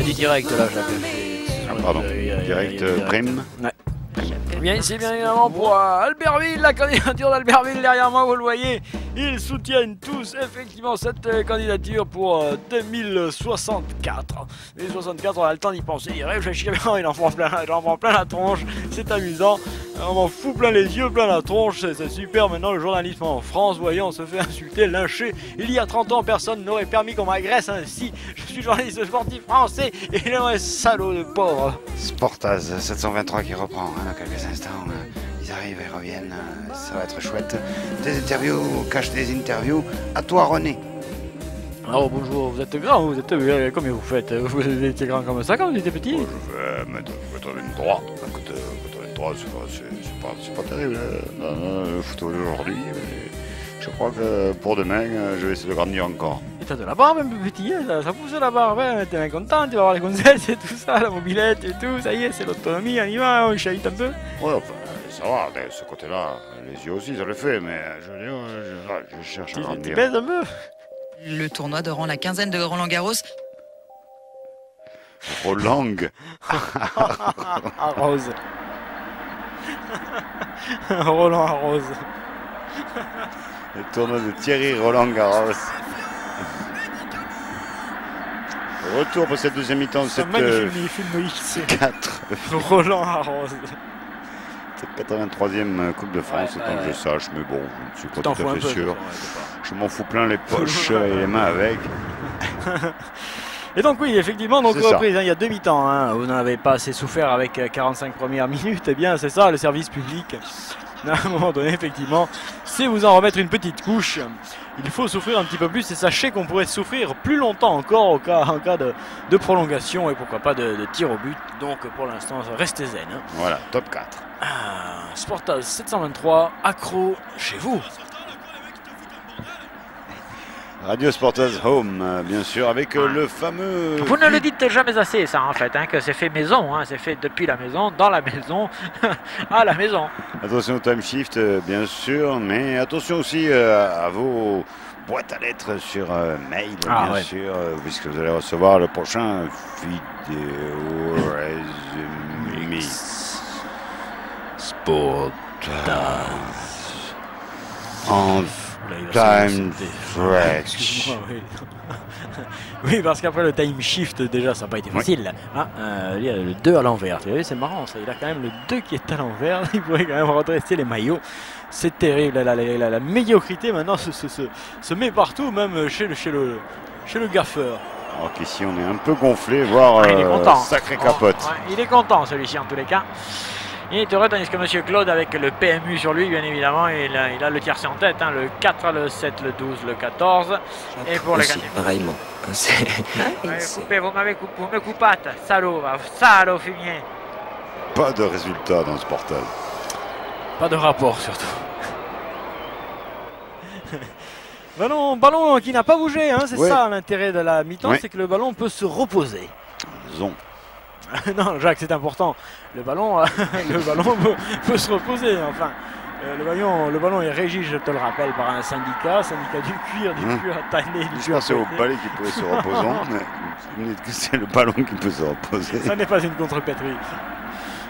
du direct là, Jacques. Pardon, direct prime. Ouais. Bien, c'est bien évidemment pour Albertville, la candidature d'Albertville derrière moi, vous le voyez. Ils soutiennent tous effectivement cette candidature pour 2064. 2064, on a le temps d'y penser, il réfléchit bien, il en prend plein la tronche, c'est amusant. On m'en fout plein les yeux, plein la tronche, c'est super. Maintenant, le journalisme en France, voyez, on se fait insulter, lyncher. Il y a 30 ans, personne n'aurait permis qu'on m'agresse ainsi. Je suis journaliste sportif français et il est un salaud de pauvre. Sportaz 723 qui reprend dans quelques instants. Ils arrivent et reviennent, ça va être chouette. Des interviews, cache des interviews. À toi, René. Alors bonjour, vous êtes grand, vous êtes combien vous faites? Vous étiez grand comme ça quand vous étiez petit? Je vais mettre 83. Écoute, 83, c'est pas terrible le football d'aujourd'hui. Je crois que pour demain, je vais essayer de grandir encore. Et t'as de la barbe un peu petit, hein, ça pousse la barbe, hein, t'es bien content, tu vas voir les gonzesses et tout ça, la mobilette et tout, ça y est, c'est l'autonomie, on y va, on chahute un peu. Ouais, enfin, ça va, de ce côté-là, les yeux aussi ça le fait, mais je veux dire, je cherche à grandir. Tu pèses un peu? Le tournoi de la quinzaine de Roland-Garros. Roland Arrose. Roland Arrose. Le tournoi de Thierry Roland-Garros. Retour pour cette deuxième mi-temps de cette film X. 4. Roland Arrose. Cette 83e Coupe de France, autant que je sache, mais bon, je ne suis pas tout à fait sûr. Je m'en fous plein les poches et les mains avec. Et donc oui, effectivement, donc reprise, hein, il y a demi-temps, hein, vous n'en avez pas assez souffert avec 45 premières minutes, eh bien c'est ça le service public. À un moment donné, effectivement, c'est vous en remettre une petite couche. Il faut souffrir un petit peu plus et sachez qu'on pourrait souffrir plus longtemps encore en cas de prolongation et pourquoi pas de tir au but. Donc pour l'instant, restez zen. Hein. Voilà, top 4. Sportaz 723, accro chez vous. Radio Sportaz Home, bien sûr, avec le fameux... Vous ne le dites jamais assez, ça, en fait, hein, que c'est fait maison, hein, c'est fait depuis la maison, dans la maison, à la maison. Attention au time shift, bien sûr, mais attention aussi à vos boîtes à lettres sur mail, bien sûr, puisque vous allez recevoir le prochain vidéo résumé. Sportaz. En time stretch. Oui, parce qu'après le time shift, déjà, ça n'a pas été facile. Hein, il y a le 2 à l'envers. C'est marrant, ça. Il a quand même le 2 qui est à l'envers. Il pourrait quand même redresser les maillots. C'est terrible. La médiocrité, maintenant, se met partout, même chez le gaffeur. Alors qu'ici, on est un peu gonflé, voire sacré capote. Il est content, celui-ci, en tous les cas. Il est heureux, tandis que M. Claude, avec le PMU sur lui, bien évidemment, il a le tiercé en tête, hein, le 4, le 7, le 12, le 14. Et pour les gagnants. Pareillement. Vous me coupate, salaud, salaud fumier. Pas de résultat dans ce portal. Pas de rapport, surtout. Ballon qui n'a pas bougé, hein, c'est ça l'intérêt de la mi-temps, c'est que le ballon peut se reposer. Non, Jacques, c'est important. Le ballon peut se reposer. Enfin, le ballon est régi, je te le rappelle, par un syndicat du cuir à tanner. Je pensais au balai qui pouvait se reposer, mais c'est le ballon qui peut se reposer. Ça n'est pas une contrepétrie.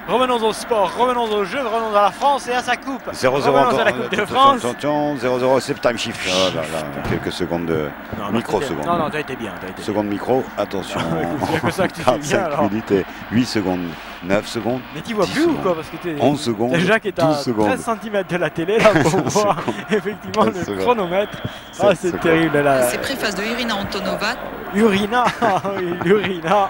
Revenons au sport, revenons au jeu, revenons à la France et à sa coupe. 0-0 encore. À la Coupe de France. 0-0, c'est time shift. Oh là là, quelques secondes de microsecondes. Non, t'as été bien. Seconde micro, attention. Il n'y a que ça que tu fais bien. 45 minutes et 8 secondes, 9 secondes. Mais tu vois plus ou quoi? Parce que t'es 11 secondes, déjà qui est à 12 secondes. 13 cm de la télé là pour voir effectivement le chronomètre. Ah, c'est terrible là. C'est préface de Irina Antonova. Urina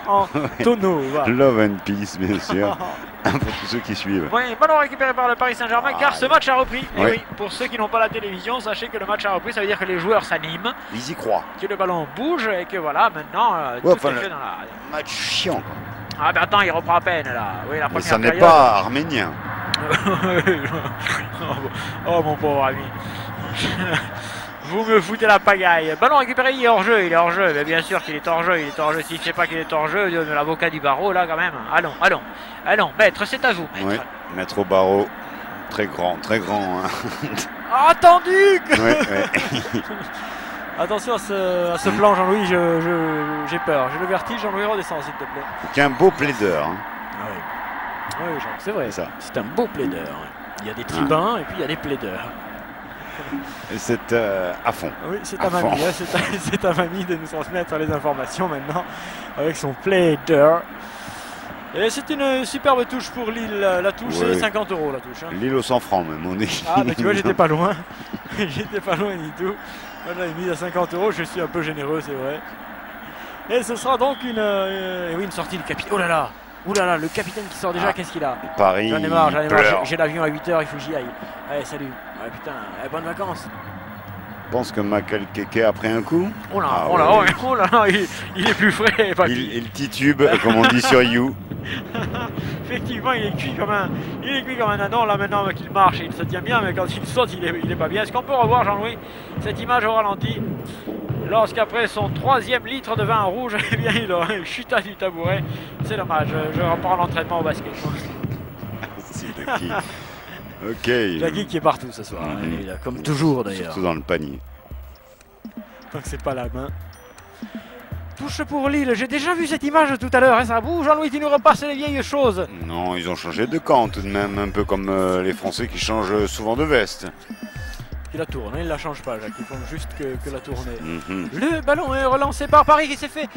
Antonova. Love and peace, bien sûr. Pour tous ceux qui suivent. Oui, ballon récupéré par le Paris Saint-Germain car ce match a repris. Et oui, pour ceux qui n'ont pas la télévision, sachez que le match a repris, ça veut dire que les joueurs s'animent. Ils y croient. Que le ballon bouge et que voilà, maintenant, tout est fait dans la... Match chiant quoi. Ah ben attends, il reprend à peine là. Oui, la première mais ça n'est période... pas arménien. Oh mon pauvre ami. Vous me foutez la pagaille. Ballon récupéré, il est hors jeu, Mais bien sûr qu'il est hors jeu, Si je ne sais pas qu'il est hors jeu, l'avocat du barreau là quand même. Allons, maître, c'est à vous. Maître. Oui, maître au barreau. Très grand. Hein. Attendu. Attention à ce plan, Jean-Louis, j'ai peur. J'ai le vertige, Jean-Louis, redescends s'il te plaît. C'est un beau plaideur. Hein. Ah oui, c'est vrai, c'est un beau plaideur. Il y a des tribuns et puis il y a des plaideurs. Et c'est à fond. Oui, c'est à mamie, c'est à mamie de nous transmettre les informations maintenant avec son plaideur. Et c'est une superbe touche pour Lille. La touche, c'est 50 € la touche. Hein. Lille aux 100 francs même, on est. Ah, mais tu vois, j'étais pas loin. J'étais pas loin du tout. Moi, j'avais mis à 50 €, je suis un peu généreux, c'est vrai. Et ce sera donc une sortie du capitaine. Oh là là! Ouh là là, le capitaine qui sort déjà, qu'est-ce qu'il a? Paris. J'en ai marre, j'ai l'avion à 8 h, il faut que j'y aille. Allez, salut. Ouais, putain, bonnes vacances. Je pense que Michael Keke a pris un coup. Oh là, il est plus frais. Il titube, comme on dit sur You. Effectivement, il est cuit comme un ananon là maintenant qu'il marche, il se tient bien, mais quand il saute, il est pas bien. Est-ce qu'on peut revoir, Jean-Louis, cette image au ralenti? Lorsqu'après son 3e litre de vin rouge, eh bien, il chuta du tabouret. C'est dommage, je reprends l'entraînement au basket. C'est Jackie. Ok. Jackie qui est partout ce soir, comme toujours d'ailleurs. Surtout dans le panier. Donc c'est pas la main. Touche pour Lille, j'ai déjà vu cette image tout à l'heure, hein, ça bouge, Jean-Louis, tu nous repasses les vieilles choses. Non, ils ont changé de camp tout de même, un peu comme les Français qui changent souvent de veste. Il la tourne, il ne la change pas, Jacques, il compte juste que la tournée. Le ballon est relancé par Paris qui s'est fait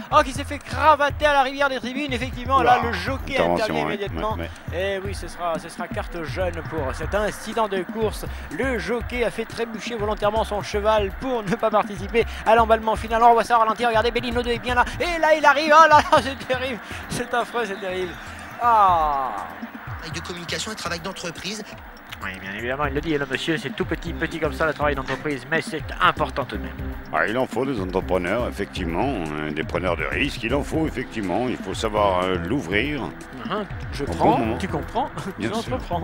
cravater à la rivière des tribunes. Effectivement, là, le jockey intervient immédiatement. Et oui, ce sera carte jaune pour cet incident de course. Le jockey a fait trébucher volontairement son cheval pour ne pas participer à l'emballement final. On voit ça ralentir, regardez, Bellino 2 est bien là. Et là, il arrive, oh là là, c'est terrible, c'est affreux, c'est terrible. Ah! De communication et travail d'entreprise. Oui, bien évidemment, il le dit, le monsieur, c'est tout petit comme ça le travail d'entreprise, mais c'est important tout de même. Ah, il en faut des entrepreneurs, effectivement, des preneurs de risques, il en faut, effectivement, il faut savoir l'ouvrir. Je prends, bon tu comprends, tu entreprends.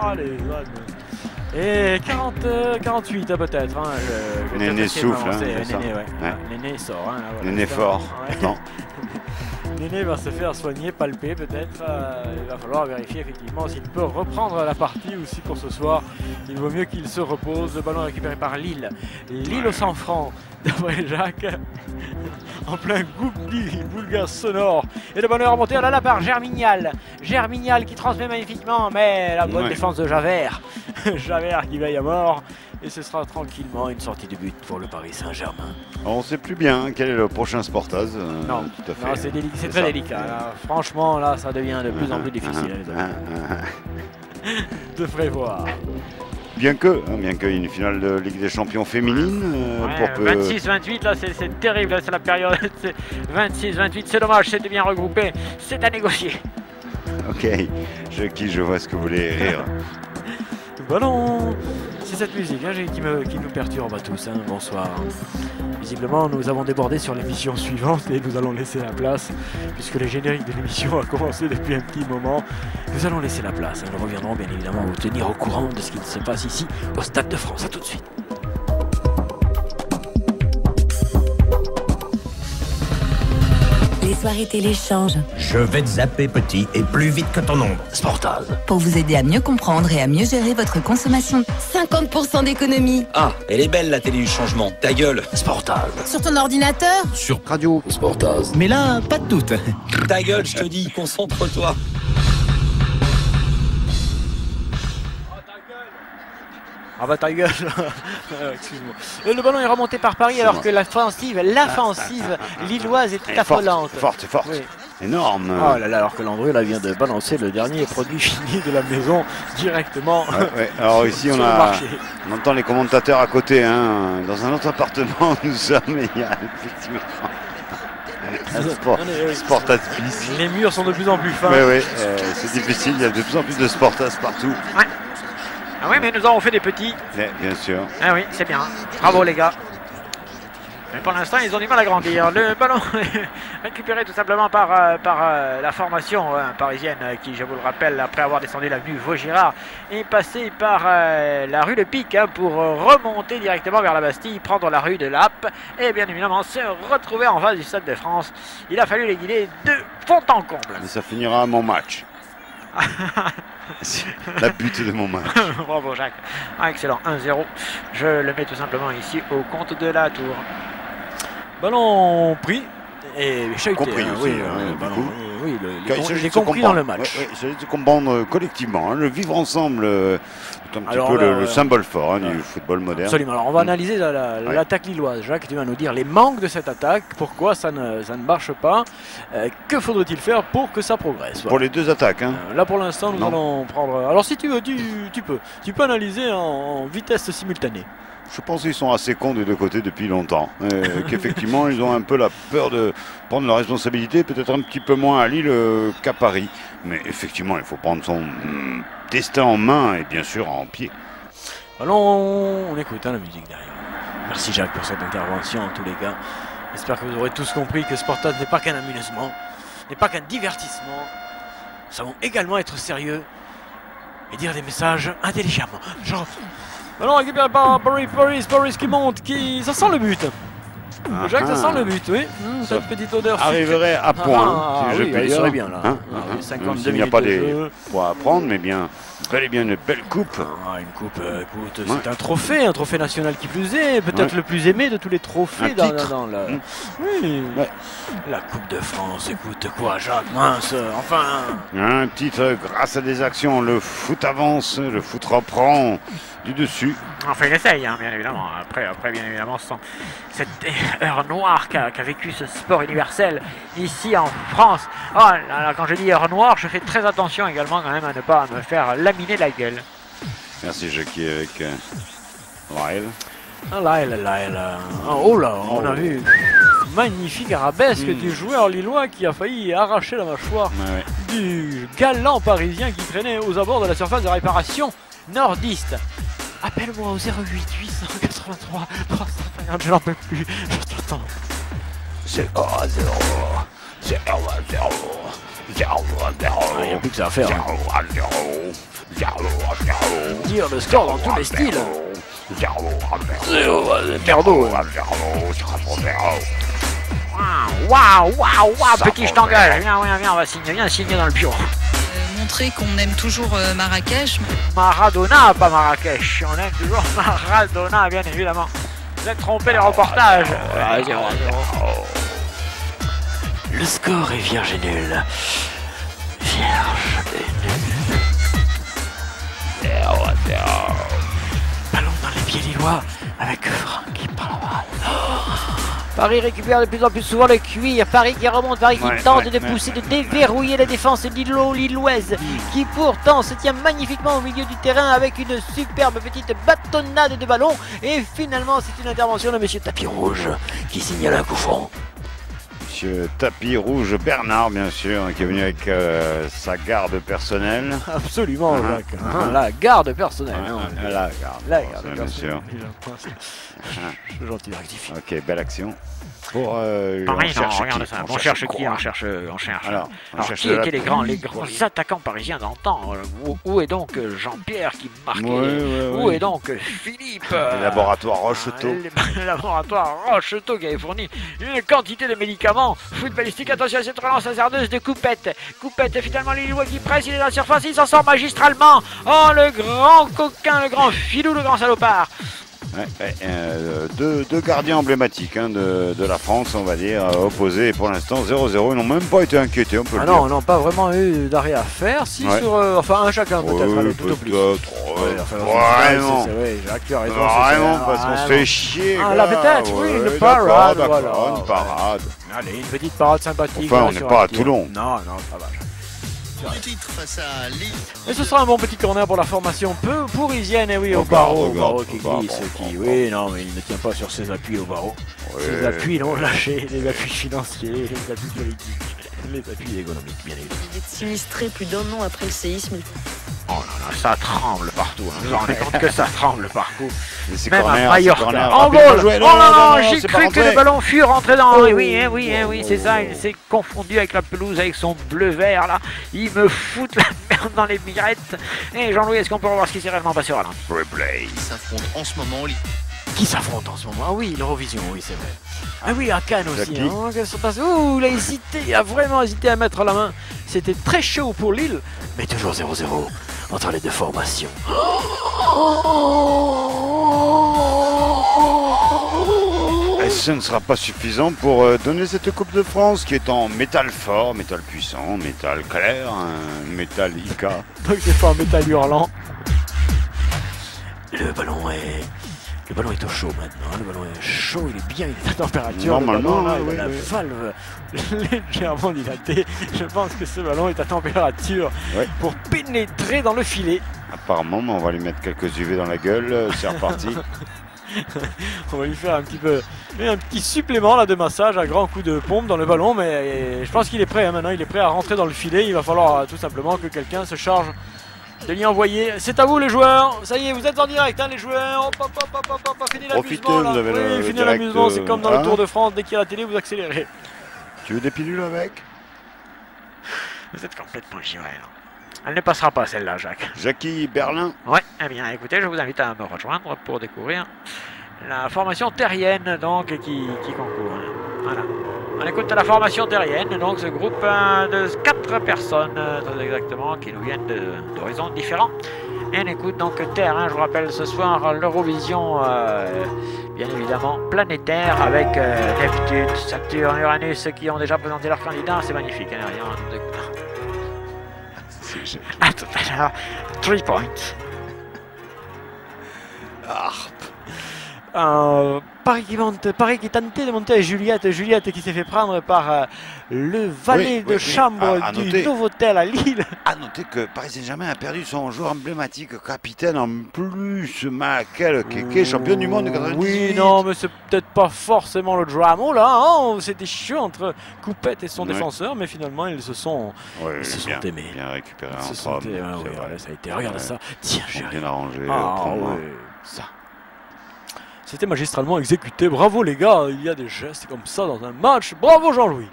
Allez, et 48 peut-être. Hein, Néné souffle, Néné sort. Hein, voilà, Néné fort. Non. Néné va se faire soigner, palper peut-être. Il va falloir vérifier effectivement s'il peut reprendre la partie ou si pour ce soir il vaut mieux qu'il se repose. Le ballon récupéré par Lille. Lille aux 100 francs d'après Jacques. En plein goupil bulgare sonore. Et le ballon est remonté là par Germignal. Germignal qui transmet magnifiquement, mais la bonne défense de Javert. Javert qui veille à mort. Et ce sera tranquillement une sortie de but pour le Paris Saint-Germain. On ne sait plus bien quel est le prochain Sportaz. Non, tout à fait. C'est très délicat. Là. Franchement, là, ça devient de plus en plus difficile de prévoir. Bien qu'il y ait une finale de Ligue des Champions féminine. 26-28, là, c'est terrible. C'est la période 26-28. C'est dommage, c'était bien regroupé. C'est à négocier. Ok, je vois ce que vous voulez rire. Ballon. C'est cette musique qui nous perturbe à tous. Bonsoir. Visiblement, nous avons débordé sur l'émission suivante et nous allons laisser la place, puisque le générique de l'émission a commencé depuis un petit moment. Nous allons laisser la place. Nous reviendrons bien évidemment vous tenir au courant de ce qui se passe ici au Stade de France. A tout de suite. Les soirées téléchange. Je vais te zapper petit et plus vite que ton ombre. Sportaz. Pour vous aider à mieux comprendre et à mieux gérer votre consommation. 50% d'économie. Ah, elle est belle la télé du changement. Ta gueule. Sportaz. Sur ton ordinateur. Sur radio. Sportaz. Mais là, pas de doute. Ta gueule, je te dis, concentre-toi. Ah bah ta gueule. Excuse-moi. Le ballon est remonté par Paris alors que l'offensive lilloise est tout affolante. Forte. Oui. Énorme. Oh là là, alors que Landru là vient de balancer le dernier produit fini de la maison directement. Ouais. Alors ici on entend les commentateurs à côté. Hein. Dans un autre appartement nous sommes, il y a effectivement Sportaz bis. Les murs sont de plus en plus fins. Oui, c'est difficile, il y a de plus en plus de Sportaz partout. Ouais. Ah oui, mais nous avons fait des petits. Bien sûr. Ah oui, c'est bien. Bravo les gars. Mais pour l'instant, ils ont du mal à grandir. Le ballon est récupéré tout simplement par la formation parisienne qui, je vous le rappelle, après avoir descendu l'avenue Vaugirard, est passé par la rue de Pic pour remonter directement vers la Bastille, prendre la rue de Lappe et bien évidemment se retrouver en face du Stade de France. Il a fallu les guider de fond en comble. Et ça finira à mon match. La butte de mon match. Bravo Jacques. Ah, excellent, 1-0. Je le mets tout simplement ici au compte de la tour. Ballon pris. Et compris hein, aussi, oui, ballon, oui, j'ai compris dans le match. Il s'agit de comprendre collectivement, hein, le vivre ensemble, c'est un petit peu le symbole fort du football moderne. Absolument. Alors on va analyser l'attaque lilloise. Jacques, tu vas nous dire les manques de cette attaque, pourquoi ça ne marche pas, que faudrait-il faire pour que ça progresse. Pour les deux attaques. Hein. Là pour l'instant nous allons prendre... Alors si tu veux, tu peux analyser en vitesse simultanée. Je pense qu'ils sont assez cons des deux côtés depuis longtemps. Qu'effectivement, ils ont un peu la peur de prendre leurs responsabilités, peut-être un petit peu moins à Lille qu'à Paris. Mais effectivement, il faut prendre son destin en main et bien sûr en pied. Allons, on écoute la musique derrière. Merci Jacques pour cette intervention, tous les gars. J'espère que vous aurez tous compris que Sportaz n'est pas qu'un amusement, n'est pas qu'un divertissement. Nous savons également être sérieux et dire des messages intelligemment. Genre... Ballon récupéré par Paris qui monte, ça sent le but. Jacques, ça sent le but, oui. Cette petite odeur arriverait à point, si je puis dire. Serait bien là. 52 il n'y a pas des poids à prendre, mais bien, bel et bien une belle coupe. Une coupe, écoute, c'est un trophée national qui plus est, peut-être le plus aimé de tous les trophées dans la... Oui, la Coupe de France, écoute quoi, Jacques, mince, enfin... Un titre grâce à des actions, le foot avance, le foot reprend du dessus. Enfin, il essaye, hein, bien évidemment. Après, bien évidemment, cette heure noire qu'a vécu ce sport universel ici en France. Oh là là, quand je dis heure noire, je fais très attention également quand même à ne pas me faire laminer la gueule. Merci Jackie avec Lyle. Lyle. Oh là, on a vu magnifique arabesque du joueur lillois qui a failli arracher la mâchoire du galant parisien qui traînait aux abords de la surface de réparation nordiste. Appelle-moi au 08 883 350, je n'en peux plus, je t'attends. 0 à 0, 0 à 0, 0 à 0. Il n'y a plus que ça à faire. 0 à 0, 0 à 0. Dire le score dans tous les styles. 0 à 0, 0 à 0, 0 à 0, 0. Waouh, petit, je t'engage. Viens, on va signer, viens signer dans le bureau. Montrer qu'on aime toujours Marrakech. Maradona, pas Marrakech. On aime toujours Maradona, bien évidemment. Vous êtes trompé les reportages. 0 à 0. Le score est vierge et nul. Vierge et nul. 0 à 0. Ballon dans les pieds lillois avec Franck qui prend la balle. Paris récupère de plus en plus souvent le cuir. Paris qui remonte, Paris qui tente de pousser, de déverrouiller la défense lilloise qui pourtant se tient magnifiquement au milieu du terrain avec une superbe petite bâtonnade de ballon. Et finalement, c'est une intervention de Monsieur Tapis Rouge qui signale un coup franc. Monsieur Tapis Rouge Bernard, bien sûr, qui est venu avec sa garde personnelle. Absolument, Jacques. La garde personnelle. La garde bien sûr. C'est gentil de rectifier. Ok, belle action. Pour Paris, non, regarde ça. On cherche qui? On cherche. Alors qui étaient les grands attaquants parisiens d'antan? Où est donc Jean-Pierre qui marquait? Où est donc Philippe? Le laboratoire Rocheteau. Le laboratoire Rocheteau qui avait fourni une quantité de médicaments footballistiques. Attention à cette relance hasardeuse de Coupette. Coupette, finalement, les Lillois qui presse, il est dans la surface, il s'en sort magistralement. Oh, le grand coquin, le grand filou, le grand salopard. Deux gardiens emblématiques de la France, on va dire, opposés pour l'instant 0-0. Ils n'ont même pas été inquiétés, on peut le dire. Non, pas vraiment eu d'arrêt à faire. Si sur, enfin un chacun peut-être, tout au plus. Vraiment. Jacques, tu as raison. Vraiment, parce qu'on se fait chier. Là peut-être, oui, une parade. Une parade. Allez, une petite parade sympathique. Enfin, on n'est pas à Toulon. Non, ça va. Le titre face à Lille. Et ce sera un bon petit corner pour la formation parisienne, et oui, au barreau qui glisse, oui, non, mais il ne tient pas sur ses appuis au barreau. Ses appuis l'ont lâché, les appuis financiers, les appuis politiques, les appuis économiques, bien évidemment. Il est sinistré plus d'un an après le séisme. Oh là là, ça tremble partout, vous vous rendez compte que ça tremble partout. Même à Mallorca. En goal. Oh là là, j'ai cru que le ballon fut rentré dans... Oui, c'est ça, il s'est confondu avec la pelouse, avec son bleu-vert là. Il me fout la merde dans les mirettes. Et Jean-Louis, est-ce qu'on peut revoir ce qui s'est réellement passé là? Replay. Qui s'affrontent en ce moment. Qui s'affrontent en ce moment? Ah oui, l'Eurovision, oui, c'est vrai. Ah oui, à Cannes aussi. Hein, il a hésité, il a vraiment hésité à mettre la main. C'était très chaud pour Lille, mais toujours 0-0 entre les deux formations. Et ce ne sera pas suffisant pour donner cette Coupe de France qui est en métal fort, métal puissant, métal clair, métal IK. Donc c'est pas un métal hurlant. Le ballon est au chaud maintenant, le ballon est chaud, il est bien, il est à température. Normalement, il a la valve légèrement dilatée. Je pense que ce ballon est à température pour pénétrer dans le filet. Apparemment, on va lui mettre quelques UV dans la gueule, c'est reparti. On va lui faire un petit supplément là, de massage à grand coup de pompe dans le ballon, mais je pense qu'il est prêt hein, maintenant, il est prêt à rentrer dans le filet. Il va falloir tout simplement que quelqu'un se charge de l'y envoyer. C'est à vous les joueurs, ça y est, vous êtes en direct hein, les joueurs. Fini l'amusement là. Oui, fini l'amusement, c'est comme dans le Tour de France, dès qu'il y a la télé vous accélérez. Tu veux des pilules avec? Vous êtes complètement givré là. Elle ne passera pas celle-là, Jacques. Jackie Berlin. Ouais, eh bien écoutez, je vous invite à me rejoindre pour découvrir la formation terrienne donc qui concourt. Voilà. On écoute la formation terrienne, donc ce groupe de 4 personnes, très exactement, qui nous viennent d'horizons différents. Et on écoute donc Terre, hein, je vous rappelle ce soir l'Eurovision, bien évidemment, planétaire, avec Neptune, Saturne, Uranus qui ont déjà présenté leurs candidats. C'est magnifique, hein, rien, nous écoutons. À tout à l'heure, 3 points. Paris qui est tenté de monter à Juliette qui s'est fait prendre par le valet de chambre du Novotel à Lille. À noter que Paris Saint-Germain a perdu son joueur emblématique, capitaine en plus, Michael Keke, champion du monde de 98. Oui, non, mais c'est peut-être pas forcément le drama là, hein, c'était chiant entre Coupette et son défenseur, mais finalement ils se sont aimés. Bien récupéré entre hommes. Ça a été, regarde ça. Tiens, j'ai bien arrangé. Ça. C'était magistralement exécuté. Bravo les gars, il y a des gestes comme ça dans un match. Bravo Jean-Louis.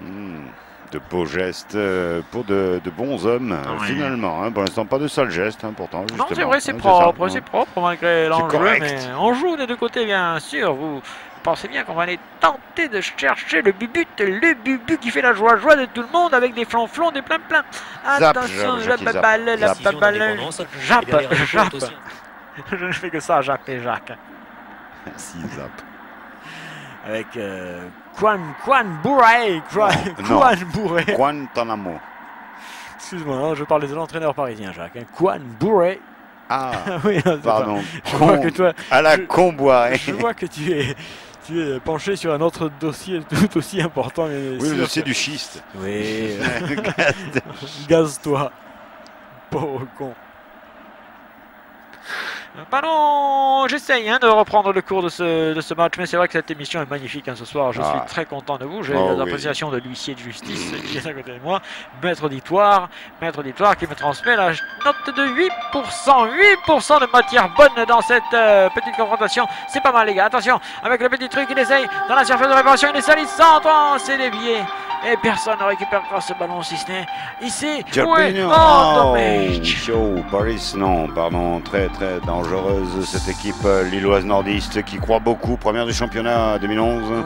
De beaux gestes pour de bons hommes, finalement. Hein. Pour l'instant, pas de sales gestes, hein, pourtant. Non, c'est vrai, c'est propre, malgré l'enjeu. Mais on joue des deux côtés, bien sûr. Vous pensez bien qu'on va aller tenter de chercher le bubu qui fait la joie de tout le monde avec des flonflons, des plein. Attention, Jappe. Je ne fais que ça, Jappe et Jacques. Merci, Zap. Avec Kwan Bourré. Guantanamo. Excuse-moi, je parle des entraîneurs parisiens, Jacques. Kwan Bourré. Ah, oui, pardon. Je vois que toi, à la Comboiré. Je vois que tu es penché sur un autre dossier tout aussi important. Oui, le dossier du schiste. Oui. Gaz-toi. Pauvre con. Pardon, j'essaye de reprendre le cours de ce match, mais c'est vrai que cette émission est magnifique ce soir. Je suis très content de vous. J'ai l'appréciation de l'huissier de justice qui est à côté de moi, Maître d'Histoire qui me transmet la note de 8%. 8% de matière bonne dans cette petite confrontation. C'est pas mal les gars, attention, avec le petit truc il essaye dans la surface de réparation, il est salissant, c'est dévié. Et personne ne récupérera ce ballon si ce n'est ici. Paris, non, pardon, très dangereuse cette équipe lilloise nordiste qui croit beaucoup, première du championnat 2011.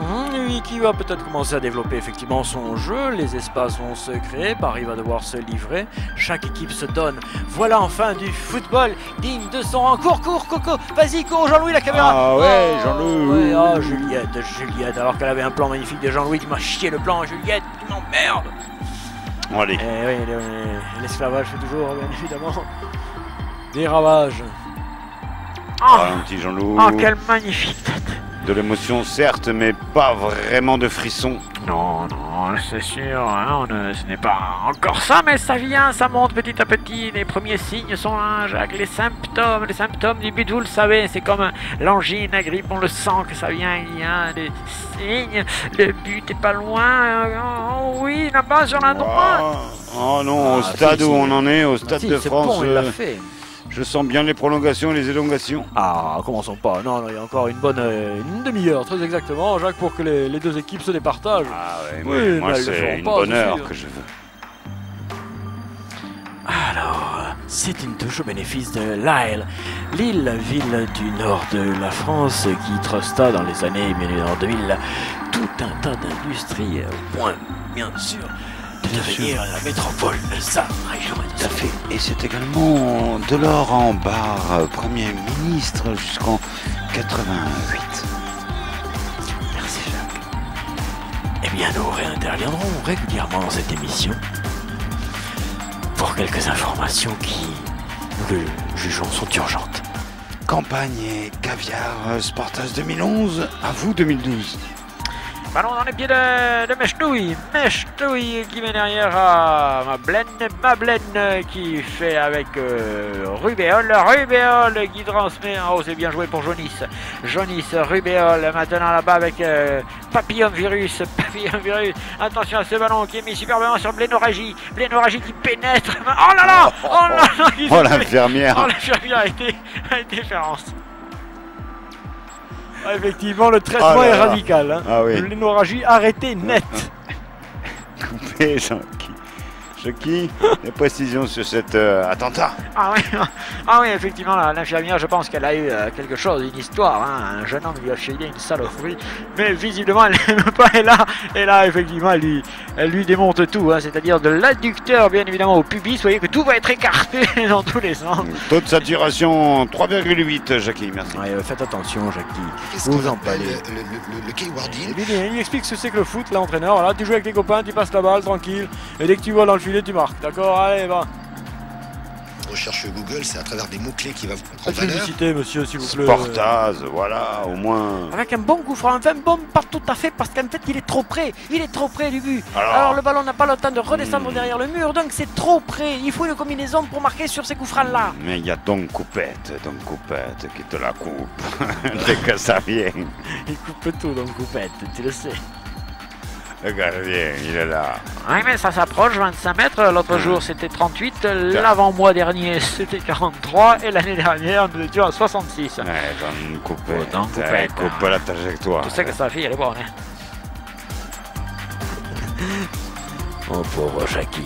Oui, qui va peut-être commencer à développer effectivement son jeu, les espaces vont se créer, Paris va devoir se livrer, chaque équipe se donne. Voilà enfin du football digne de son rang. Cours, Coco, vas-y, cours, Jean-Louis, la caméra. Ah ouais, Jean-Louis. Ouais, Juliette, alors qu'elle avait un plan magnifique de Jean-Louis qui m'a chié le plan, Juliette, tu m'emmerdes. Bon, allez. L'esclavage fait toujours, bien évidemment, des ravages. Un petit Jean-Loup. Oh, quelle magnifique tête. De l'émotion, certes, mais pas vraiment de frisson. Non, c'est sûr, hein, ce n'est pas encore ça, mais ça vient, ça monte petit à petit. Les premiers signes sont là, Jacques, les symptômes du but, vous le savez, c'est comme l'angine, la grippe, on le sent que ça vient, il y a des signes, le but est pas loin, oui, là-bas sur la droite. Oh non, au stade où on en est, au Stade de France. Bon, il l'a fait. Je sens bien les prolongations et les élongations. Ah, commençons pas. Non, il y a encore une demi-heure, très exactement, Jacques, pour que les deux équipes se départagent. Ah ouais, moi c'est une bonne heure que je veux. Alors, C'est une touche au bénéfice de Lille. Lille, ville du nord de la France qui trusta dans les années 2000 tout un tas d'industries au point, bien sûr, de devenir la métropole de sa région. Tout à fait. Et c'est également de Laurent Barre, Premier ministre jusqu'en 88. Merci Jacques. Eh bien, nous réinterviendrons régulièrement dans cette émission pour quelques informations qui, nous le jugeons, sont urgentes. Campagne et caviar Sportage 2011, à vous 2012. Ballon dans les pieds de Mechnouille qui met derrière à Mablen qui fait avec Rubéol qui transmet. Oh, c'est bien joué pour Jonis, Rubéol maintenant là-bas avec Papillon Virus. Attention à ce ballon qui est mis superbement sur Blénoragi qui pénètre. Oh là là, oh l'infirmière a été féroce. Ah, effectivement, le traitement est radical. Hein. Ah oui. L'hémorragie arrêtée net. Coupé, Jackie, des précisions sur cet attentat. Ah oui, effectivement, l'infirmière, je pense qu'elle a eu quelque chose, une histoire. Hein. Un jeune homme lui a filé une saloperie, mais visiblement, elle n'aime pas. Et là, effectivement, elle lui démonte tout. Hein. C'est-à-dire de l'adducteur, bien évidemment, au pubis. Vous voyez que tout va être écarté dans tous les sens. Taux de saturation 3,8, Jackie, merci. Ouais, faites attention, Jackie. Qu'est-ce qu'on appelle le keywording? Il explique ce que c'est que le foot, l'entraîneur. Là, tu joues avec les copains, tu passes la balle tranquille. Et dès que tu vois dans le filet, tu marques. D'accord, allez, va. Recherche Google, c'est à travers des mots-clés qui va vous prendre valeur. Publicité, monsieur, s'il vous plaît. Sportaz, voilà, au moins. Avec un bon coup franc, enfin bon, pas tout à fait, parce qu'en fait, il est trop près du but. Alors le ballon n'a pas le temps de redescendre derrière le mur, donc c'est trop près. Il faut une combinaison pour marquer sur ces coups francs-là. Mais il y a Don Coupette qui te la coupe dès que ça vient. Il coupe tout, Don Coupette, tu le sais. Le gardien, il est là. Oui, mais ça s'approche, 25 mètres. L'autre jour, c'était 38. L'avant-mois dernier, c'était 43. Et l'année dernière, nous étions à 66. Ouais, Don Coupette, coupe la trajectoire. Tu sais que sa fille, elle est bonne, hein. Oh, pauvre Jackie.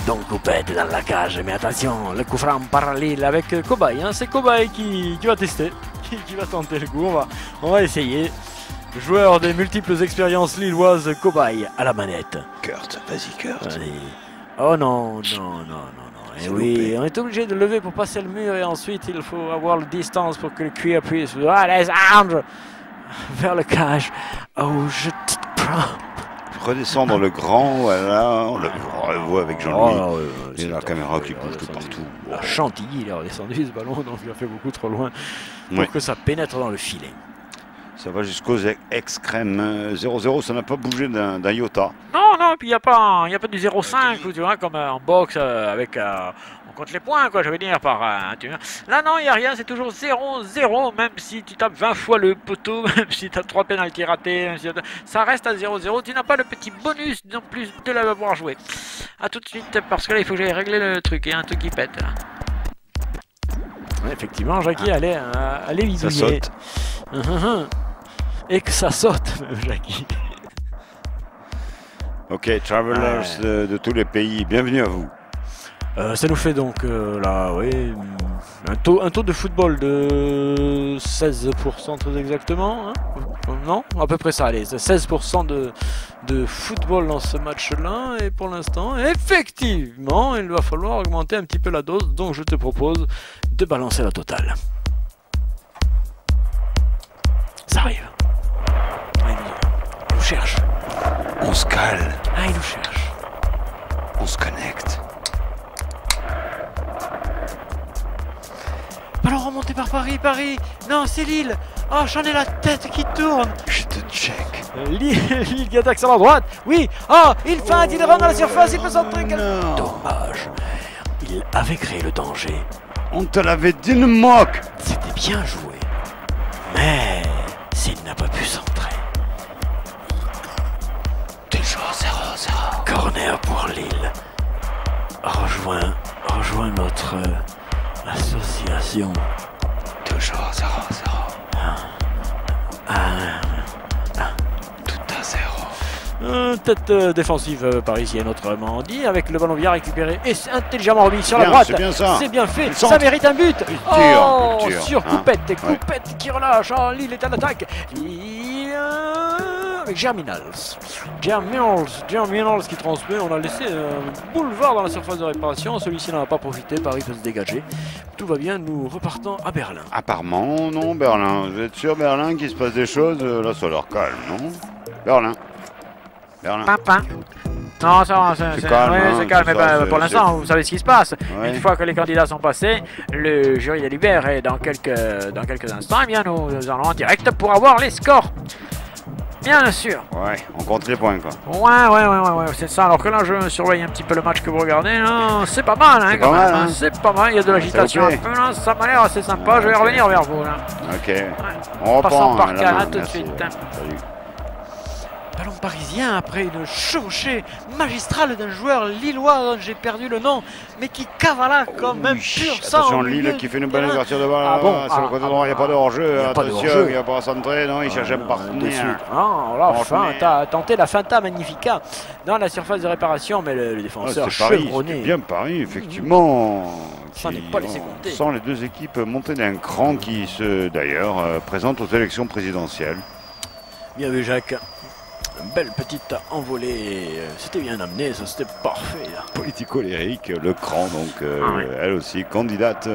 Don Coupette dans la cage. Mais attention, le coup franc parallèle avec Cobaye. Hein. C'est Cobaye qui va tester, qui va tenter le coup. On va essayer. Joueur des multiples expériences lilloises, Cobaye à la manette. Kurt, vas-y Kurt. Allez. Oh non. Et oui, on est obligé de lever pour passer le mur et ensuite il faut avoir la distance pour que le cuir puisse descendre vers le cage. Oh, je te prends. Redescendre le grand, voilà, on le revoit avec Jean-Louis. Et la caméra qui bouge de partout. La Chantilly, il est redescendu ce ballon, donc il a fait beaucoup trop loin pour que ça pénètre dans le filet. Ça va jusqu'aux ex-crème 0-0, ça n'a pas bougé d'un iota. Non, puis il n'y a pas du 0,5, tu vois, comme en boxe avec... on compte les points, quoi, je veux dire, par... Là, non, il n'y a rien, c'est toujours 0-0, même si tu tapes 20 fois le poteau, même si tu as 3 pénaltys ratés, ça reste à 0-0. Tu n'as pas le petit bonus, en plus de l'avoir joué. A tout de suite, parce que là, il faut que j'aille régler le truc, il y a un truc qui pète, là. Ouais, effectivement, Jackie allait bidouiller. Ça saute. Et que ça saute, Jackie. Ok, travelers de tous les pays, bienvenue à vous. Ça nous fait donc là, oui, un taux de football de 16% très exactement. Hein, non, à peu près ça, allez, 16% de football dans ce match-là. Et pour l'instant, effectivement, il va falloir augmenter un petit peu la dose. Donc je te propose de balancer la totale. Ça arrive. Il nous cherche. On se cale. Ah, il nous cherche. On se connecte. Ballon remonté par Paris. Non, c'est Lille. Oh, j'en ai la tête qui tourne. Je te check. Lille qui attaque sur la droite. Oui. Oh, il feinte, il rentre dans la surface, il peut s'entrer. Dommage. Il avait créé le danger. On te l'avait dit, ne moque. C'était bien joué. Mais s'il n'a pas pu s'entrer. Toujours 0-0. Corner pour Lille. Rejoins notre association. Toujours 0-0. Tout à 0. tête défensive parisienne, autrement dit, avec le ballon bien récupéré et intelligemment remis sur la droite. C'est bien ça. C'est bien fait, ça mérite un but. Sur Coupette, Coupette qui relâche. Lille est à l'attaque. Avec Germinals qui transmet. On a laissé un boulevard dans la surface de réparation. Celui-ci n'en a pas profité. Paris peut se dégager. Tout va bien. Nous repartons à Berlin. Apparemment, non, Berlin. Vous êtes sûr, Berlin, qu'il se passe des choses? Là, ça leur calme, non? Berlin. Papa. Non, ça va, c'est calme. C'est calme, mais pour l'instant, vous savez ce qui se passe. Ouais. Une fois que les candidats sont passés, le jury délibère et dans quelques instants, eh bien, nous allons en direct pour avoir les scores. Bien sûr. Ouais, on compte les points, quoi. Ouais, c'est ça. Alors que là, je surveille un petit peu le match que vous regardez. C'est pas mal, hein, quand même. C'est pas mal. Il y a de l'agitation un peu, là. Ça m'a l'air assez sympa. Je vais revenir vers vous, là. Ok. Ouais. On reprend. Passons par Cannes, tout de suite. Salut. Ballon parisien après une chevauchée magistrale d'un joueur lillois dont j'ai perdu le nom, mais qui cavala comme un pur sang. Attention, Lille qui fait une bonne ouverture de balle sur le côté droit, il n'y a pas de hors-jeu. Attention, il n'y a pas à centrer, non, il cherche un partenaire. Là, t'as tenté la finta magnifica dans la surface de réparation, mais le défenseur chevronné. C'est bien Paris, effectivement. Ça n'est pas laissé compter. Sans les deux équipes montées d'un cran qui se, d'ailleurs, présentent aux élections présidentielles. Bien vu, Jacques. Une belle petite envolée, c'était bien amené, ça c'était parfait. Politico-lyrique, le cran, donc elle aussi candidate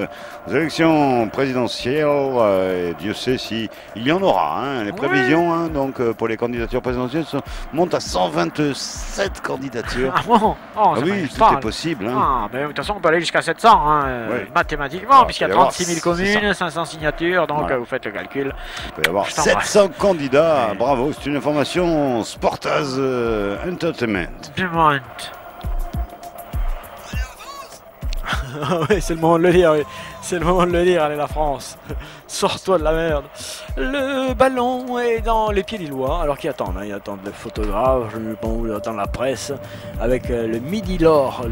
aux élections présidentielles. Et Dieu sait si il y en aura. Les prévisions donc pour les candidatures présidentielles montent à 127 candidatures. Ah bon? Oui, tout est possible. Mais de toute façon, on peut aller jusqu'à 700 mathématiquement, puisqu'il y a 36 000 communes, 500 signatures, donc vous faites le calcul. Il peut y avoir 700 candidats. Bravo, c'est une information Sportaz Entertainment. Oui, c'est le moment de le dire, oui. C'est le moment de le dire, allez la France. Sors-toi de la merde. Le ballon est dans les pieds lillois, alors qu'ils attendent, ils attendent le photographe, ils attendent la presse, avec le Midi Nord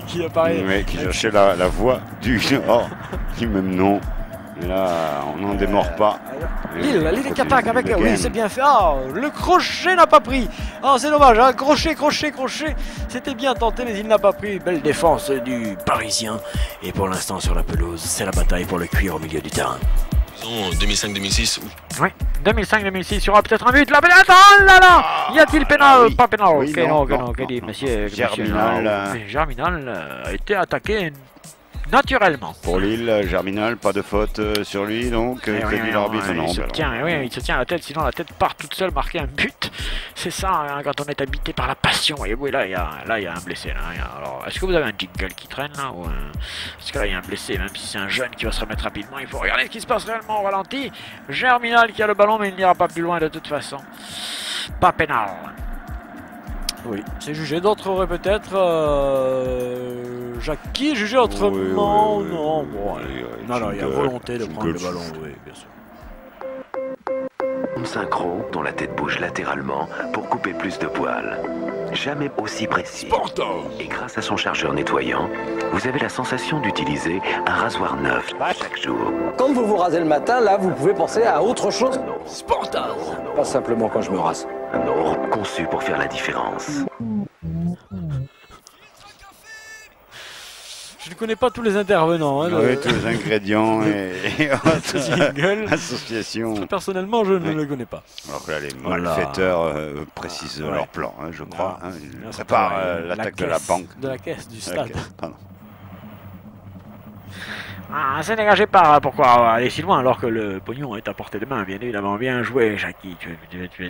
qui apparaît. Oui, qui cherchait la voix du Nord, qui même nom. Et là, on n'en démord pas. Lille qui attaque avec... Oui, c'est bien fait. Le crochet n'a pas pris. C'est dommage, crochet. C'était bien tenté, mais il n'a pas pris. Belle défense du Parisien. Et pour l'instant, sur la pelouse, c'est la bataille pour le cuir au milieu du terrain. Disons 2005-2006. Oui, 2005-2006. Il y aura peut-être un but. Là, y a-t-il pénal? Pas pénal. Oui, non, que dit monsieur Germinal. Germinal a été attaqué naturellement. Pour Lille, Germinal, pas de faute sur lui, donc l'arbitre il se tient à la tête, sinon la tête part toute seule marquer un but. C'est ça, quand on est habité par la passion. Et oui, là, il y a un blessé. Alors, est-ce que vous avez un jingle qui traîne là ou parce que là, il y a un blessé, même si c'est un jeune qui va se remettre rapidement. Il faut regarder ce qui se passe réellement au ralenti. Germinal qui a le ballon, mais il n'ira pas plus loin de toute façon. Pas pénal. Oui, c'est jugé. D'autres auraient peut-être Jackie jugé autrement. Non, il y a volonté de prendre le ballon, oui, bien sûr. Synchro dont la tête bouge latéralement pour couper plus de poils. Jamais aussi précis. Et grâce à son chargeur nettoyant, vous avez la sensation d'utiliser un rasoir neuf chaque jour. Quand vous vous rasez le matin, là, vous pouvez penser à autre chose. Sportaz. Pas simplement quand je me rase. Un eau conçu pour faire la différence. Je ne connais pas tous les intervenants. Oui, tous les ingrédients et associations. Personnellement, je ne le connais pas. Alors que là, les malfaiteurs précisent leur plan, je crois. Ils préparent l'attaque de la banque. De la caisse du stade. Pardon. C'est dégagé par pourquoi aller si loin alors que le pognon est à portée de main, bien évidemment. Bien joué, Jackie.